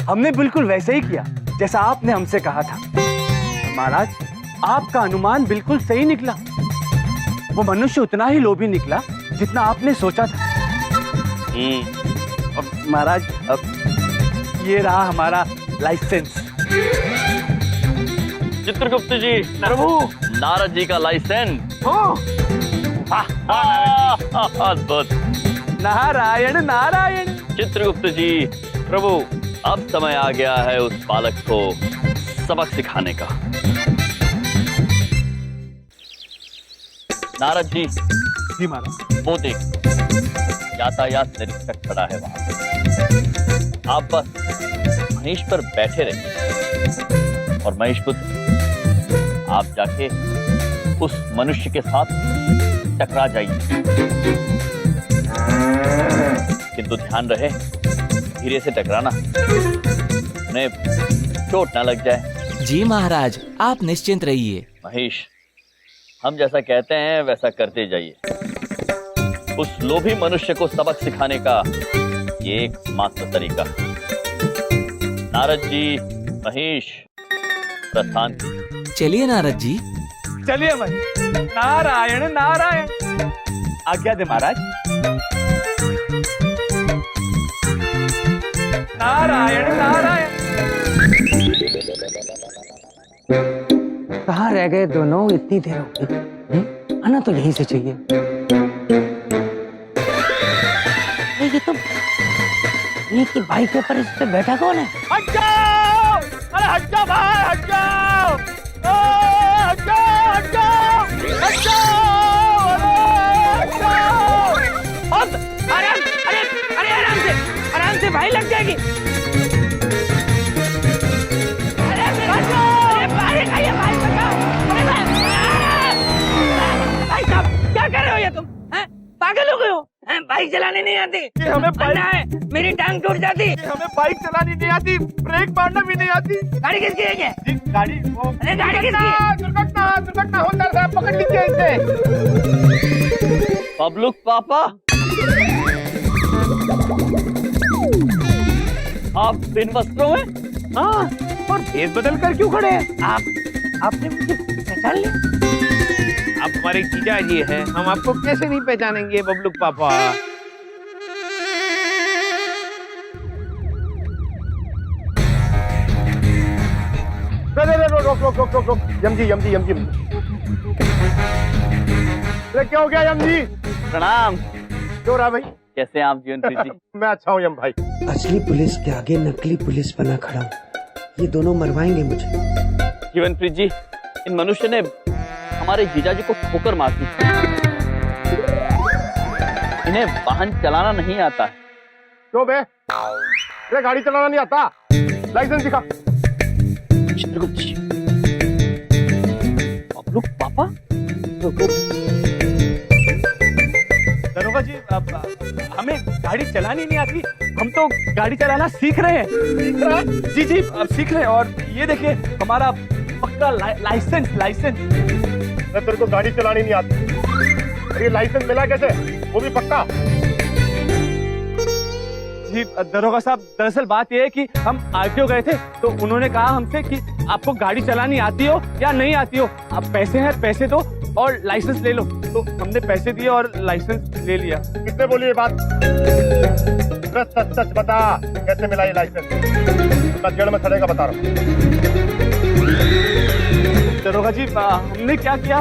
हमने बिल्कुल वैसे ही किया जैसा आपने हमसे कहा था। महाराज, आपका अनुमान बिल्कुल सही निकला। वो मनुष्य उतना ही लोभी निकला जितना आपने सोचा था। अब महाराज, अब ये रहा हमारा लाइसेंस। चित्रगुप्त जी, प्रभु, नारद जी का लाइसेंस। अद्भुत। नारायण नारायण। चित्रगुप्त जी, प्रभु, अब समय आ गया है उस बालक को सबक सिखाने का। नारद जी, जी महाराज। वो देख, यातायात निरीक्षक खड़ा है वहां। आप बस महेश पर बैठे रहिए और महेश पुत्र, आप जाके उस मनुष्य के साथ टकरा जाइए, किंतु ध्यान रहे धीरे से टकराना, उन्हें चोट ना लग जाए। जी महाराज, आप निश्चिंत रहिए। महेश, हम जैसा कहते हैं वैसा करते जाइए। उस लोभी मनुष्य को सबक सिखाने का ये एकमात्र तरीका। नारद जी, महेश, प्रस्थान। चलिए नारद जी। चलिए भाई। नारायण नारायण। आज्ञा दे महाराज। नारायण नारायण। कहाँ रह गए दोनों? इतनी देर हो गई। आना तो यहीं से चाहिए। ये की बाइक के ऊपर इस पे बैठा कौन है? हट जाओ! अरे हट जाओ भाई, हट जाओ! हट जाओ, हट जाओ! हट जाओ! अरे हट जाओ! अरे आराम से भाई, लग जाएगी। भाई साहब, क्या कर रहे हो ये तुम? पागल हो गए हो? बाइक चलाने नहीं आती? हमें बाइक है, मेरी टांग टूट जाती। हमें बाइक चलानी नहीं आती, ब्रेक मारना भी नहीं आती। गाड़ी किसकी है क्या? गाड़ी अरे गाड़ी किसकी है? दुर्घटना होता है, पकड़ लीजिए इसे। पब्लुक पापा, आप बिन वस्त्रों में? हाँ, और भेष बदल कर क्यों खड़े हैं? आपने मुझे पहचान लिया? आप हमारे जीजा जी हैं, हम आपको कैसे नहीं पहचानेंगे बबलुक पापा? रोक। यमजी। अरे क्या हो गया यमजी? प्रणाम। क्यों रहा भाई? कैसे हैं आप जीवनप्रीत जी? मैं अच्छा हूँ यम भाई। असली पुलिस के आगे नकली पुलिस बना खड़ा हूँ। ये दोनों मरवाएंगे मुझे। जीवनप्रीत जी, इन मनुष्य ने हमारे जीजाजी को ठोकर मार दी। इन्हें वाहन चलाना नहीं आता है। क्यों बे? अरे गाड़ी चलाना नहीं आता? लाइसेंस दिखा। चित्रगुप्त जी, पब्लुक पापा, दरोगा जी, हमें गाड़ी चलानी नहीं आती, हम तो गाड़ी चलाना सीख रहे हैं। जी अब सीख रहे हैं। और ये देखिए हमारा पक्का लाइसेंस। तेरे को गाड़ी चलानी नहीं आती, ये लाइसेंस मिला कैसे? वो भी पक्का? जी दरोगा साहब, दरअसल बात यह है कि हम आरटीओ गए थे, तो उन्होंने कहा हमसे कि आपको गाड़ी चलानी आती हो या नहीं आती हो, आप पैसे हैं पैसे दो और लाइसेंस ले लो। तो हमने पैसे दिए और लाइसेंस ले लिया। किसने बोली ये बात? सच बता, कैसे मिला ये लाइसेंस? मैं जेल में खड़ेगा बता रहा हूँ। दरोगा जी, हमने क्या किया,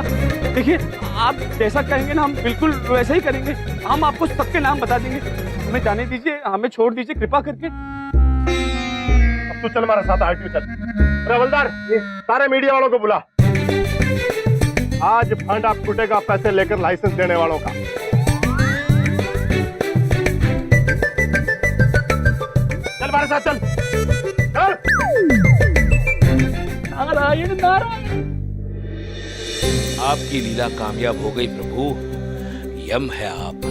देखिए, आप जैसा कहेंगे ना हम बिल्कुल वैसा ही करेंगे। हम आपको सबके नाम बता देंगे। हमें जाने दीजिए, हमें छोड़ दीजिए कृपा करके। अब तू चल हमारे साथ आरटीओ चल। अरे हवलदार, ये सारे मीडिया वालों को बुला। आज फंड आप फूटेगा पैसे लेकर लाइसेंस देने वालों का। चल हमारे साथ चल। चल। नारायण नारायण। आपकी लीला कामयाब हो गई प्रभु। यम है आप।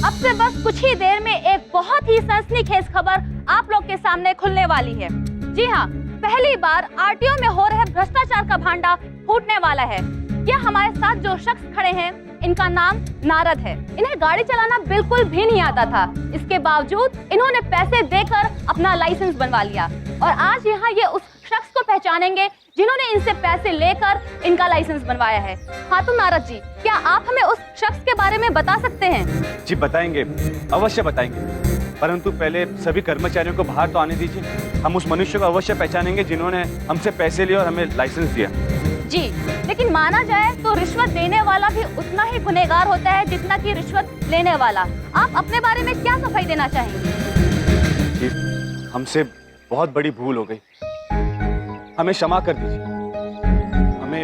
अब से बस कुछ ही देर में एक बहुत ही सनसनीखेज खबर आप लोग के सामने खुलने वाली है। जी हाँ, पहली बार आरटीओ में हो रहे भ्रष्टाचार का भांडा फूटने वाला है। यह हमारे साथ जो शख्स खड़े हैं, इनका नाम नारद है। इन्हें गाड़ी चलाना बिल्कुल भी नहीं आता था। इसके बावजूद इन्होंने पैसे देकर अपना लाइसेंस बनवा लिया और आज यहाँ ये उस शख्स को पहचानेंगे जिन्होंने इनसे पैसे लेकर इनका लाइसेंस बनवाया है। हाँ तो नारद जी, क्या आप हमें उस शख्स के बारे में बता सकते हैं? जी बताएंगे, अवश्य बताएंगे, परंतु पहले सभी कर्मचारियों को बाहर तो आने दीजिए। हम उस मनुष्य को अवश्य पहचानेंगे जिन्होंने हमसे पैसे लिए और हमें लाइसेंस दिया। जी, लेकिन माना जाए तो रिश्वत देने वाला भी उतना ही गुनहगार होता है जितना कि रिश्वत लेने वाला। आप अपने बारे में क्या सफाई देना चाहेंगे? जी, हमसे बहुत बड़ी भूल हो गई, हमें क्षमा कर दीजिए। हमें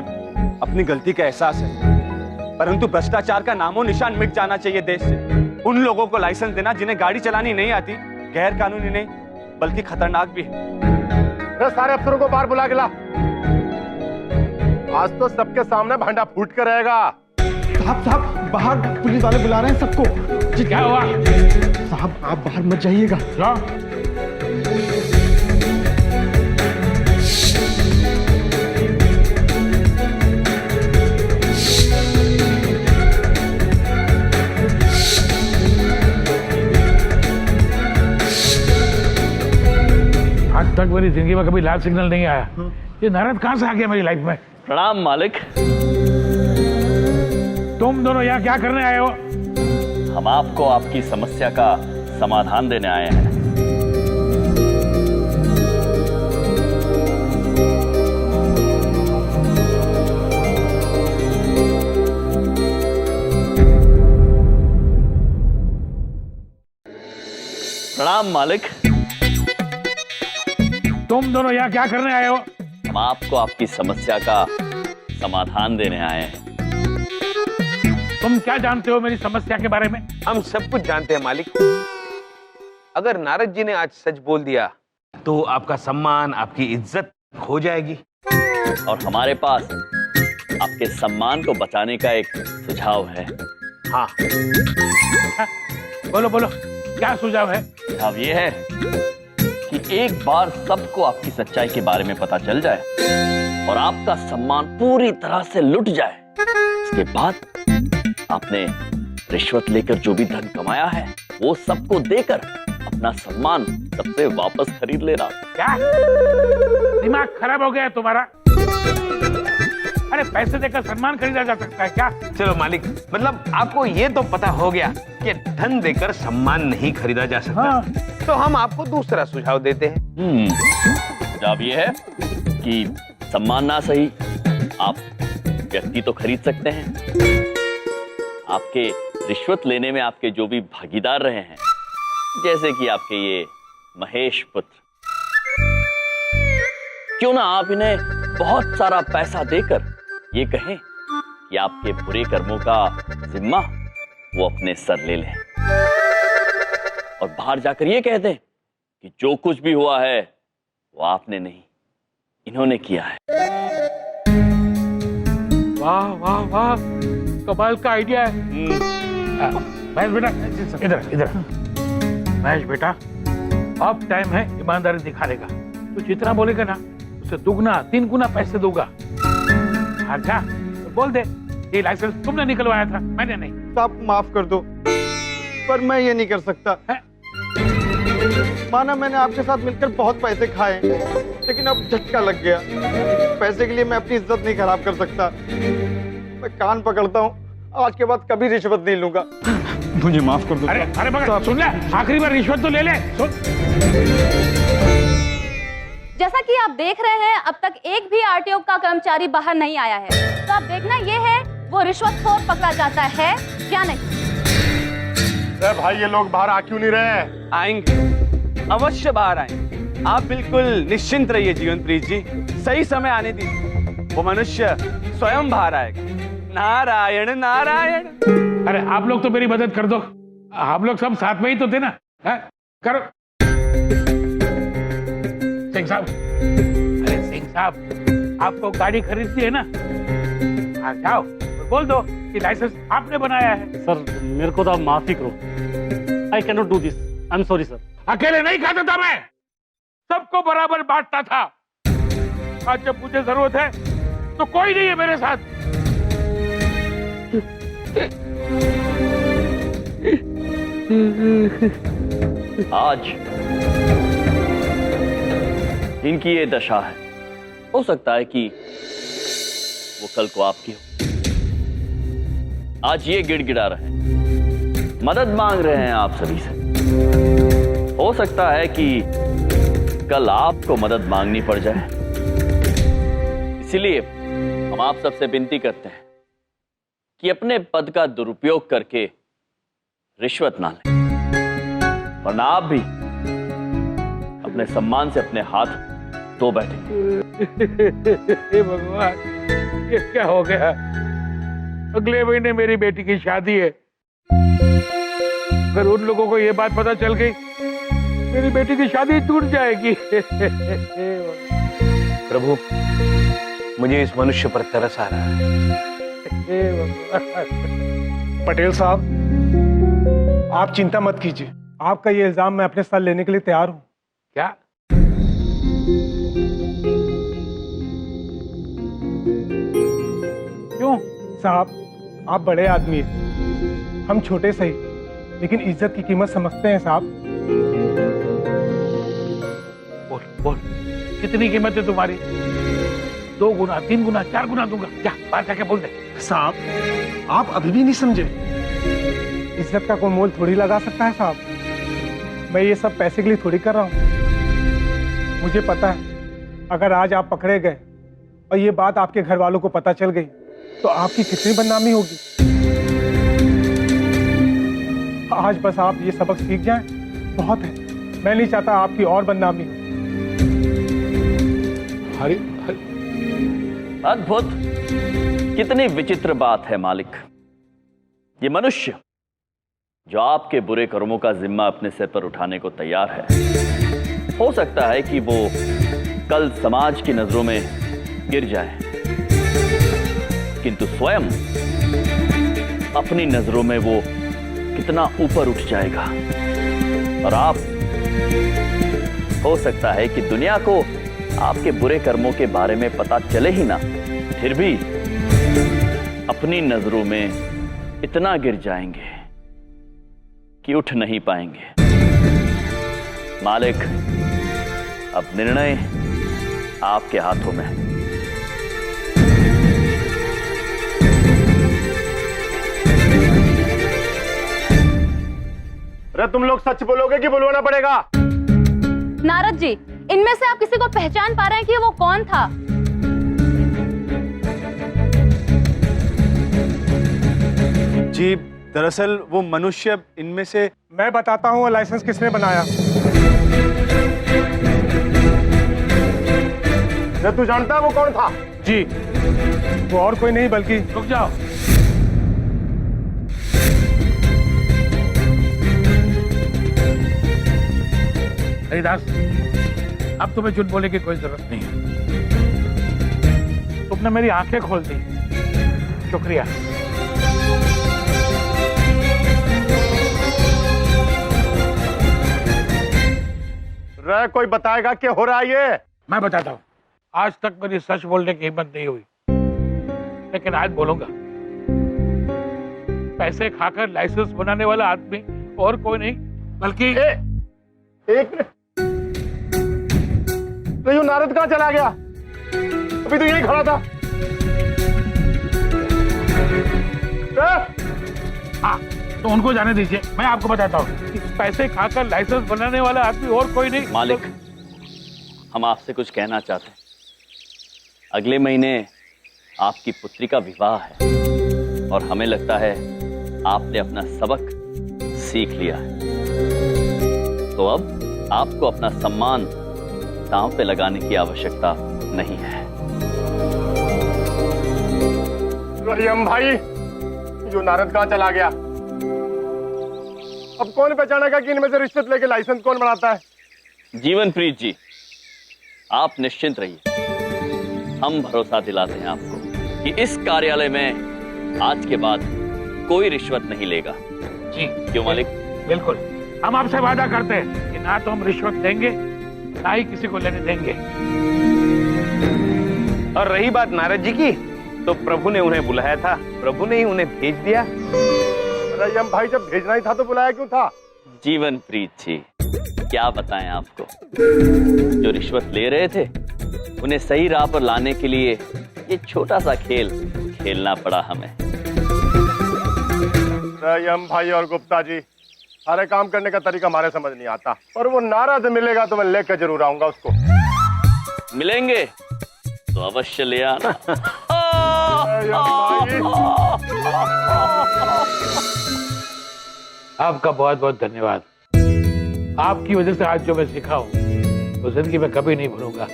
अपनी गलती का एहसास है, परंतु भ्रष्टाचार का नामो निशान मिट जाना चाहिए देश से। उन लोगों को लाइसेंस देना जिन्हें गाड़ी चलानी नहीं आती, गैर कानूनी नहीं बल्कि खतरनाक भी है। सारे अफसरों को बाहर बुला के ला। आज तो सबके सामने भांडा फूट कर रहेगा। साहब बाहर पुलिस वाले बुला रहे हैं सबको। जी क्या हुआ? साहब आप बाहर मत जाइएगा। आज तक मेरी जिंदगी में कभी लाल सिग्नल नहीं आया। ये नारद कहाँ से आ गया मेरी लाइफ में? प्रणाम मालिक। तुम दोनों यहाँ क्या करने आए हो? हम आपको आपकी समस्या का समाधान देने आए हैं। प्रणाम मालिक। तुम दोनों यहाँ क्या करने आए हो? हम आपको आपकी समस्या का समाधान देने आए हैं। तुम क्या जानते हो मेरी समस्या के बारे में? हम सब कुछ जानते हैं मालिक। अगर नारद जी ने आज सच बोल दिया तो आपका सम्मान, आपकी इज्जत खो जाएगी। और हमारे पास आपके सम्मान को बचाने का एक सुझाव है। हाँ, बोलो बोलो, क्या सुझाव है? सुझाव ये है कि एक बार सबको आपकी सच्चाई के बारे में पता चल जाए और आपका सम्मान पूरी तरह से लुट जाए। इसके बाद आपने रिश्वत लेकर जो भी धन कमाया है वो सबको देकर अपना सम्मान सबसे वापस खरीद लेना। क्या दिमाग खराब हो गया है तुम्हारा? अरे पैसे देकर सम्मान खरीदा जा सकता है क्या? चलो मालिक, मतलब आपको ये तो पता हो गया कि धन देकर सम्मान नहीं खरीदा जा सकता। हाँ। तो हम आपको दूसरा सुझाव देते हैं। सुझाव ये है कि सम्मान ना सही, आप व्यक्ति तो खरीद सकते हैं। आपके रिश्वत लेने में आपके जो भी भागीदार रहे हैं, जैसे कि आपके ये महेश पुत्र, क्यों ना आप इन्हें बहुत सारा पैसा देकर ये कहें कि आपके बुरे कर्मों का जिम्मा वो अपने सर ले लें और बाहर जाकर ये कह दें कि जो कुछ भी हुआ है वो आपने नहीं, इन्होंने किया है। वाह वाह वाह, कमाल का आइडिया है। महेश बेटा, इधर इधर। महेश बेटा, अब टाइम है ईमानदारी दिखाने का। तू जितना बोलेगा ना उससे दुगना 3 गुना पैसे दूंगा। अच्छा तो बोल दे, ये लाइसेंस तुमने निकलवाया था, मैंने नहीं। साहब माफ कर दो, पर मैं ये नहीं कर सकता। माना मैंने आपके साथ मिलकर बहुत पैसे खाए, लेकिन अब झटका लग गया। पैसे के लिए मैं अपनी इज्जत नहीं खराब कर सकता। मैं कान पकड़ता हूँ, आज के बाद कभी रिश्वत नहीं लूंगा। मुझे माफ कर दो। अरे अरे मगर सुन ले, आखिरी बार रिश्वत तो ले ले। सुन, जैसा कि आप देख रहे हैं अब तक एक भी आरटीओ का कर्मचारी बाहर नहीं आया है, तो अब देखना ये है वो रिश्वतखोर पकड़ा जाता है या नहीं। अरे भाई ये लोग बाहर आ क्यों नहीं रहे? आएंगे, अवश्य बाहर आएंगे। आप बिल्कुल निश्चिंत रहिए जीवनप्रीत जी, सही समय आने दीजिए, वो मनुष्य स्वयं बाहर आएगा। नारायण नारायण। अरे आप लोग तो मेरी मदद कर दो, हम लोग सब साथ में ही तो थे ना। है? करो सिंह साहब। अरे सिंह साहब, आपको गाड़ी खरीदनी है ना? हाँ जाओ बोल दो कि लाइसेंस आपने बनाया है। सर मेरे को तो आप माफ ही करो, I can not do this, I am sorry sir. अकेले नहीं खाता था मैं, सबको बराबर बांटता था। आज जब मुझे जरूरत है तो कोई नहीं है मेरे साथ। आज इनकी ये दशा है, हो सकता है कि वो कल को आपकी हो। आज ये गिड़गिड़ा रहे हैं, मदद मांग रहे हैं आप सभी से। हो सकता है कि कल आपको मदद मांगनी पड़ जाए। इसलिए हम आप सबसे विनती करते हैं कि अपने पद का दुरुपयोग करके रिश्वत ना लें, वरना आप भी अपने सम्मान से अपने हाथ धो बैठेंगे। भगवान, ये क्या हो गया? अगले महीने मेरी बेटी की शादी है। अगर उन लोगों को ये बात पता चल गई, मेरी बेटी की शादी टूट जाएगी। प्रभु, मुझे इस मनुष्य पर तरस आ रहा है। पटेल साहब, आप चिंता मत कीजिए, आपका ये इल्जाम मैं अपने साथ लेने के लिए तैयार हूँ। क्या? क्यों साहब, आप बड़े आदमी हैं, हम छोटे सही, लेकिन इज्जत की कीमत समझते हैं साहब। बोल बोल, कितनी कीमत है तुम्हारी? 2 गुना, 3 गुना, 4 गुना दूंगा। क्या बात जाके बोल दे। साहब, आप अभी भी नहीं समझे, इज्जत का कोई मोल थोड़ी लगा सकता है साहब। मैं ये सब पैसे के लिए थोड़ी कर रहा हूँ। मुझे पता है, अगर आज आप पकड़े गए और ये बात आपके घर वालों को पता चल गई तो आपकी कितनी बदनामी होगी। आज बस आप ये सबक सीख जाएं, बहुत है। मैं नहीं चाहता आपकी और बदनामी हो। हरी अद्भुत, कितनी विचित्र बात है मालिक। ये मनुष्य जो आपके बुरे कर्मों का जिम्मा अपने सिर पर उठाने को तैयार है, हो सकता है कि वो कल समाज की नजरों में गिर जाए, किंतु स्वयं अपनी नजरों में वो कितना ऊपर उठ जाएगा। और आप, हो सकता है कि दुनिया को आपके बुरे कर्मों के बारे में पता चले ही ना, फिर भी अपनी नजरों में इतना गिर जाएंगे कि उठ नहीं पाएंगे। मालिक, अब निर्णय आपके हाथों में है। अरे तुम लोग सच बोलोगे कि बुलवाना पड़ेगा? नारद जी, इनमें से आप किसी को पहचान पा रहे हैं कि वो कौन था? जी, दरअसल वो मनुष्य इनमें से। मैं बताता हूँ लाइसेंस किसने बनाया। तू जानता है वो कौन था? जी, वो और कोई नहीं बल्कि। रुक जाओ। हरिदास, अब तुम्हें झूठ बोलने की कोई जरूरत नहीं है। तुमने मेरी आंखें खोल दी, शुक्रिया। रे कोई बताएगा क्या हो रहा है ये? मैं बताता हूँ। आज तक मेरी सच बोलने की हिम्मत नहीं हुई, लेकिन आज बोलूंगा। पैसे खाकर लाइसेंस बनाने वाला आदमी और कोई नहीं बल्कि एक मिनट, तो ये नारद कहाँ चला गया? अभी तो यही खड़ा था। हाँ, तो उनको जाने दीजिए। मैं आपको बताता हूँ, पैसे खाकर लाइसेंस बनाने वाला आदमी और कोई नहीं। मालिक, हम आपसे कुछ कहना चाहते हैं। अगले महीने आपकी पुत्री का विवाह है और हमें लगता है आपने अपना सबक सीख लिया है। तो अब आपको अपना सम्मान दांव पे लगाने की आवश्यकता नहीं है। यम भाई, जो नारद कहाँ चला गया? अब कौन पहचानेगा कि इनमें से रिश्वत लेके लाइसेंस कौन बनाता है? जीवनप्रीत जी, आप निश्चिंत रहिए। हम भरोसा दिलाते हैं आपको कि इस कार्यालय में आज के बाद कोई रिश्वत नहीं लेगा। जी क्यों मालिक? बिल्कुल, हम आपसे वादा करते हैं कि ना तो हम रिश्वत देंगे ना ही किसी को लेने देंगे। और रही बात नारद जी की, तो प्रभु ने उन्हें बुलाया था, प्रभु ने ही उन्हें भेज दिया। अरे यम भाई, जब भेजना ही था तो बुलाया क्यों था? जीवनप्रीत जी, क्या बताएं आपको, जो रिश्वत ले रहे थे उन्हें सही राह पर लाने के लिए ये छोटा सा खेल खेलना पड़ा हमें। यम भाई और गुप्ता जी, सारे काम करने का तरीका हमारे समझ नहीं आता, और वो नारद मिलेगा तो मैं लेकर जरूर आऊंगा उसको। मिलेंगे तो अवश्य ले आना। आपका बहुत बहुत धन्यवाद। आपकी वजह से आज जो मैं सीखा हूँ वो जिंदगी में कभी नहीं भूलूंगा।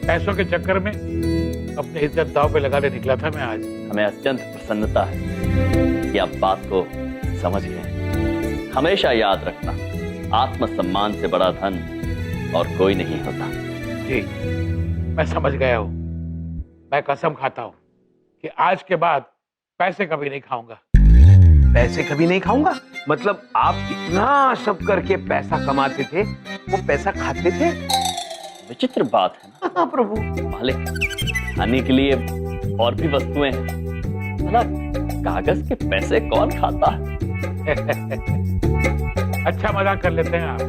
पैसों के चक्कर में अपनी इज्जत दांव पे लगाने निकला था मैं आज। हमें अत्यंत प्रसन्नता है कि आप बात को समझ गए। हमेशा याद रखना, आत्मसम्मान से बड़ा धन और कोई नहीं होता। जी, मैं समझ गया हूँ। मैं कसम खाता हूँ कि आज के बाद पैसे कभी नहीं खाऊंगा। पैसे कभी नहीं खाऊंगा? मतलब आप इतना सब करके पैसा कमाते थे, वो पैसा खाते थे? विचित्र बात है ना। हाँ प्रभु। मालिक, खाने के लिए और भी वस्तुएं हैं, मतलब कागज के पैसे कौन खाता है? अच्छा मजाक कर लेते हैं आप।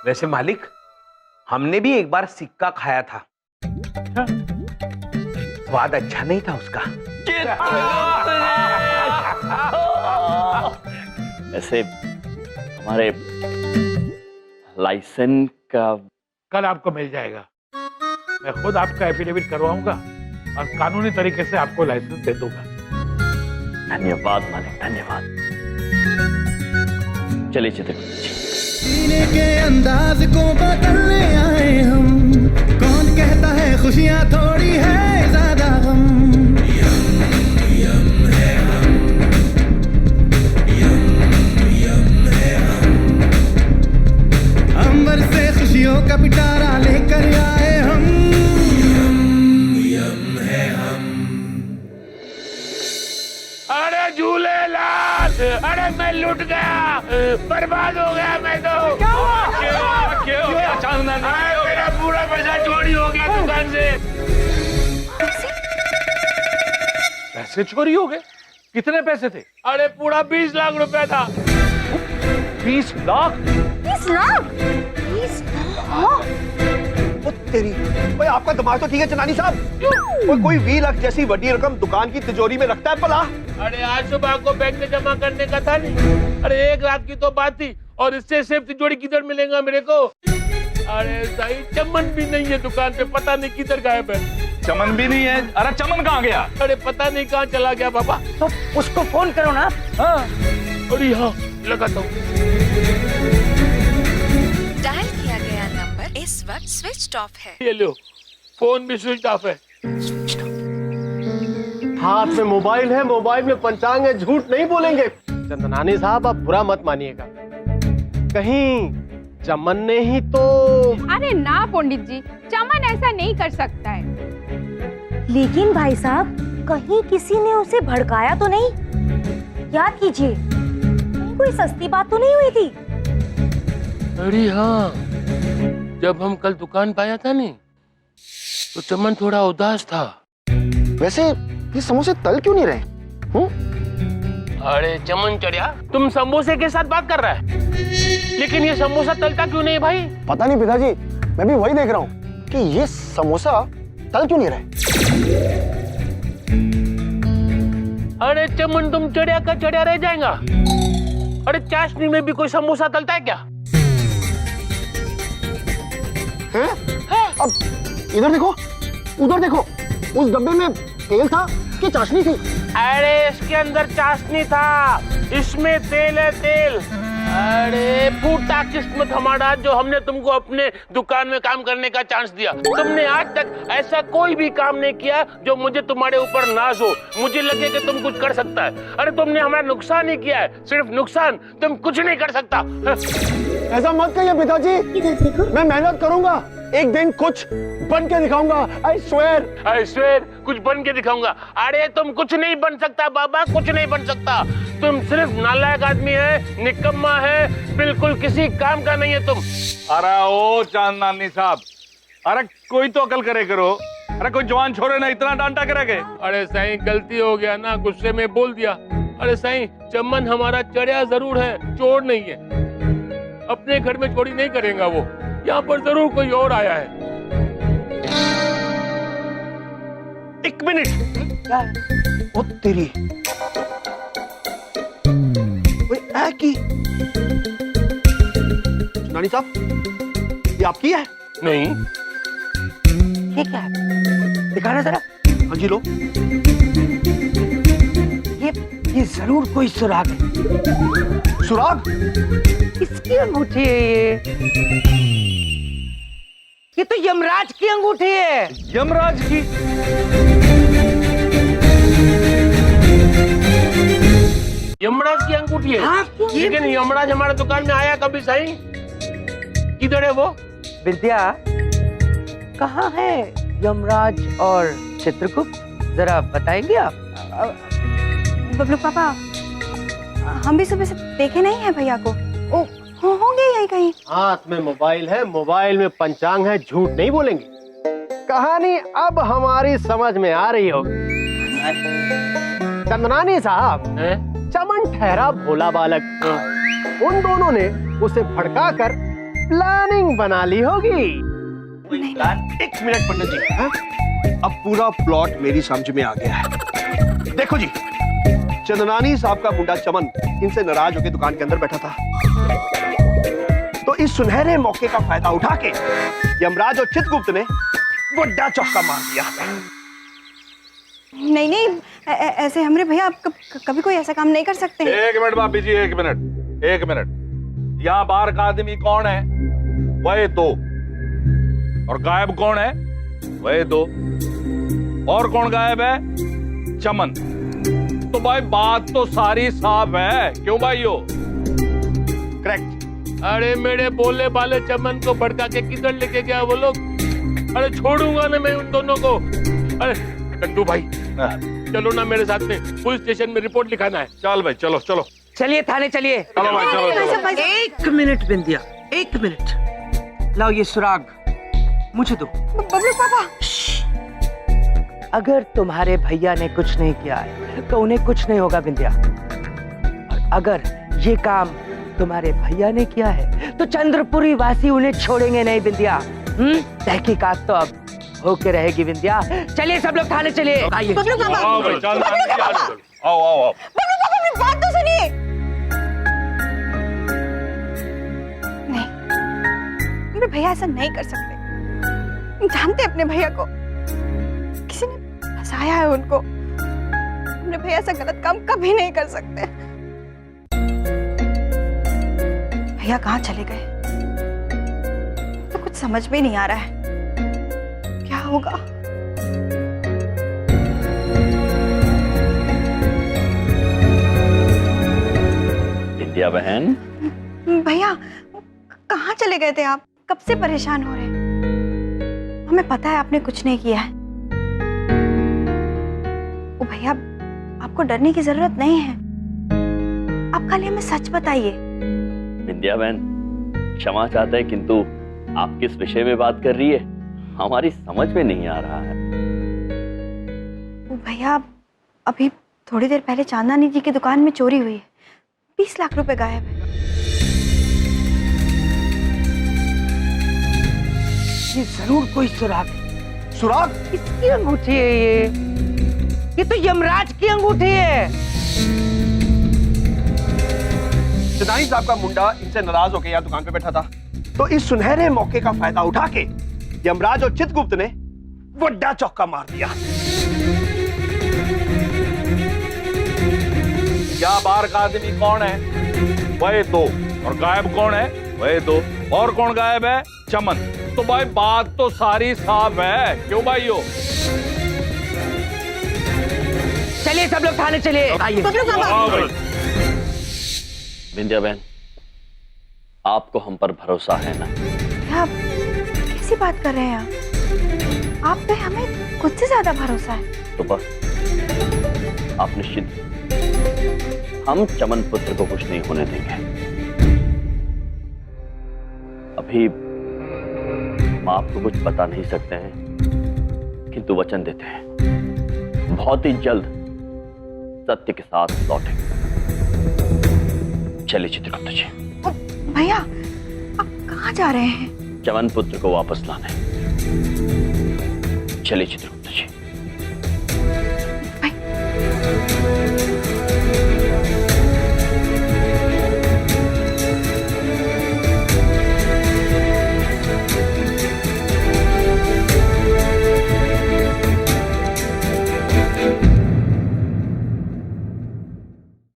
वैसे मालिक, हमने भी एक बार सिक्का खाया था, स्वाद अच्छा नहीं था उसका। ऐसे हमारे लाइसेंस का कल आपको मिल जाएगा। मैं खुद आपका एफिडेविट करवाऊंगा और कानूनी तरीके से आपको लाइसेंस दे दूंगा। धन्यवाद मालिक, धन्यवाद। चलिए चित्रगुप्त जी। जीने के अंदाज को बदलने आए हम, कौन कहता है खुशियां थोड़ी है ज्यादा गम। अंबर से खुशियों का पिटारा लेकर आए हम, यम है हम। अरे झूलेलाल, अरे मैं लुट गया, बर्बाद हो गया मैं तो। क्या हुआ? अचानक मेरा पूरा पैसा चोरी हो गया दुकान से। पैसे चोरी हो गए? कितने पैसे थे? अरे पूरा 20 लाख रुपया था। 20 लाख? 20 लाख? 20 लाख? ओ तेरी, भाई आपका दिमाग तो ठीक है चनानी साहब। कोई 20 लाख जैसी बड़ी रकम दुकान की तिजोरी में रखता है भला? अरे आज सुबह को बैंक में जमा करने का था नहीं। अरे एक रात की तो बात थी, और इससे सेफ तिजोरी किधर मिलेगा मेरे को? अरे सही चमन भी नहीं है दुकान पे, पता नहीं किधर गायब है। चमन भी नहीं है? अरे चमन कहाँ गया? अरे पता नहीं कहाँ चला गया बाबा। तो उसको फोन करो ना। हाँ, अरे हाँ लगाता हूँ। डायल किया गया नंबर इस वक्त स्विच ऑफ है। ये लो, फोन भी स्विच ऑफ है। हाथ में मोबाइल है, मोबाइल में पंचांग है, झूठ नहीं बोलेंगे। चंदनानी साहब आप बुरा मत मानिएगा, कहीं चमन ने ही तो। अरे ना पंडित जी, चमन ऐसा नहीं कर सकता है। लेकिन भाई साहब, कहीं किसी ने उसे भड़काया तो नहीं? याद कीजिए, कोई सस्ती बात तो नहीं हुई थी? अरे हाँ, जब हम कल दुकान पाया था नहीं, तो चमन थोड़ा उदास था। वैसे ये समोसे तल क्यों नहीं रहे? अरे चमन चढ़िया, तुम समोसे के साथ बात कर रहा है, लेकिन ये समोसा तलता क्यों नहीं भाई? पता नहीं पिताजी, मैं भी वही देख रहा हूँ कि ये समोसा तल क्यों नहीं रहे। अरे चमन, तुम चढ़िया का चढ़िया रह जाएगा। अरे चाशनी में भी कोई समोसा तलता है क्या? हैं? अब इधर देखो, उधर देखो, उस डब्बे में तेल था कि चाशनी थी? अरे इसके अंदर चाशनी था, इसमें तेल है तेल। अरे फूटा किस्मत हमारा जो हमने तुमको अपने दुकान में काम करने का चांस दिया। तुमने आज तक ऐसा कोई भी काम नहीं किया जो मुझे तुम्हारे ऊपर नाज हो, मुझे लगे कि तुम कुछ कर सकता है। अरे तुमने हमारा नुकसान ही किया है, सिर्फ नुकसान, तुम कुछ नहीं कर सकता। ऐसा मत कहिए पिताजी, मैं मेहनत करूंगा, एक दिन कुछ बन के दिखाऊंगा। आई स्वेयर कुछ बन के दिखाऊंगा। अरे तुम कुछ नहीं बन सकता बाबा, कुछ नहीं बन सकता। तुम सिर्फ नालायक आदमी है, निकम्मा है, बिल्कुल किसी काम का नहीं है तुम। अरे ओ चांदनानी साहब, अरे कोई तो अकल करे करो। अरे कोई जवान छोरे ना इतना डांटा करेंगे। अरे साईं गलती हो गया ना, गुस्से में बोल दिया। अरे साईं चमन हमारा चढ़िया जरूर है, चोर नहीं है। अपने घर में चोरी नहीं करेगा वो, यहाँ पर जरूर कोई और आया है। एक मिनट, ओ तेरी की नानी साहब, ये आपकी है? नहीं। ये क्या है? दिखाना जरा। हाँ जी लो। ये जरूर कोई सुराग है। सुराग? किसकी अंगूठी है ये तो यमराज की अंगूठी है। यमराज की? यमराज की अंगूठी है? हाँ, लेकिन यमराज हमारे दुकान में आया कभी साईं? किधर है वो? विद्या, कहाँ है यमराज और चित्रगुप्त, जरा बताएंगे आप? बबलू पापा, हम भी सुबह से देखे नहीं है भैया को। ओ होंगे यही कहीं। हाथ में मोबाइल है, मोबाइल में पंचांग है, झूठ नहीं बोलेंगे। कहानी अब हमारी समझ में आ रही होगी। चंदनानी साहब, चमन ठहरा भोला बालक, उन दोनों ने उसे भड़काकर प्लानिंग बना ली होगी। एक मिनट पंडित जी, हाँ? अब पूरा प्लॉट मेरी समझ में आ गया है। देखो जी, चंदनानी साहब का मुंडा चमन इनसे नाराज होकर दुकान के अंदर बैठा था, तो इस सुनहरे मौके का फायदा उठा के यमराज और चित्रगुप्त ने बड़ा चौका मार दिया। नहीं नहीं, ऐसे हमरे भैया आप कभी कोई ऐसा काम नहीं कर सकते हैं। एक मिनट भाभी जी, एक मिनट। यहाँ बाहर का आदमी कौन है? वह दो। और गायब कौन है? वह दो। और कौन गायब है? चमन। तो भाई बात तो सारी साफ है, क्यों भाइयों? करेक्ट। अरे मेरे बोले वाले चमन को भड़का के किधर लेके गया वो लोग? अरे छोड़ूंगा ना मैं उन दोनों को। अरे टंडू भाई, चलो ना मेरे साथ में, पुलिस स्टेशन में रिपोर्ट लिखाना है। चल भाई, चलो चलो। चलिए थाने चलिए। चलो भाई, चलो। एक मिनट बिंदिया, एक मिनट। लाओ ये सुराग मुझे दो। बबलू पापा, अगर तुम्हारे भैया ने कुछ नहीं किया है तो उन्हें कुछ नहीं होगा बिंदिया। और अगर ये काम तुम्हारे भैया ने किया है तो चंद्रपुरी वासी उन्हें छोड़ेंगे नहीं बिंदिया। तहकीकात तो अब होके रहेगी बिंदिया। चलिए सब लोग थाने चलिए। बबलू पापा, आओ भाई, चल। आओ। बबलू पापा, मेरी बात तो सुनिए। नहीं, मेरे भैया ऐसा नहीं कर सकते। जानते अपने भैया को, किसी ने फंसाया है उनको। अपने भैया ऐसा गलत काम कभी नहीं कर सकते। भैया कहाँ चले गए तो कुछ समझ में नहीं आ रहा है, क्या होगा? विद्या बहन, भैया कहाँ चले गए थे आप? कब से परेशान हो रहे हैं? हमें पता है आपने कुछ नहीं किया है। ओ भैया, आपको डरने की जरूरत नहीं है। आप खाली हमें सच बताइए। विद्या बहन क्षमा चाहते हैं, किंतु आप किस विषय में बात कर रही है हमारी समझ में नहीं आ रहा है। ओ भैया, अभी थोड़ी देर पहले चांदनी जी की दुकान में चोरी हुई है। 20 लाख रुपए गायब है। ये जरूर कोई सुराग है। सुराग? किसकी अंगूठी है ये तो यमराज की अंगूठी है। चंदनानी साहब का मुंडा इनसे नाराज होकर यहाँ दुकान पे बैठा था, तो इस सुनहरे मौके का फायदा उठा के यमराज और चित्रगुप्त ने बड़ा चौका मार दिया। यहाँ बाहर का आदमी कौन है? वही दो। और गायब कौन है? वही दो। और कौन गायब है? चमन। तो भाई बात तो सारी साफ है, क्यों भाइयों? चलिए सब लोग थाने चलिए। विंध्या बहन, आपको हम पर भरोसा है ना? आप कैसी बात कर रहे हैं आप पे हमें खुद से ज्यादा भरोसा है। तो बस आप निश्चिंत, हम चमन पुत्र को कुछ नहीं होने देंगे। अभी हम आपको कुछ बता नहीं सकते हैं, किंतु वचन देते हैं बहुत ही जल्द सत्य के साथ लौटेंगे। चलिए चित्रगुप्त जी। भैया आप कहाँ जा रहे हैं? चमन पुत्र को वापस लाने। चलिए चित्रगुप्त जी।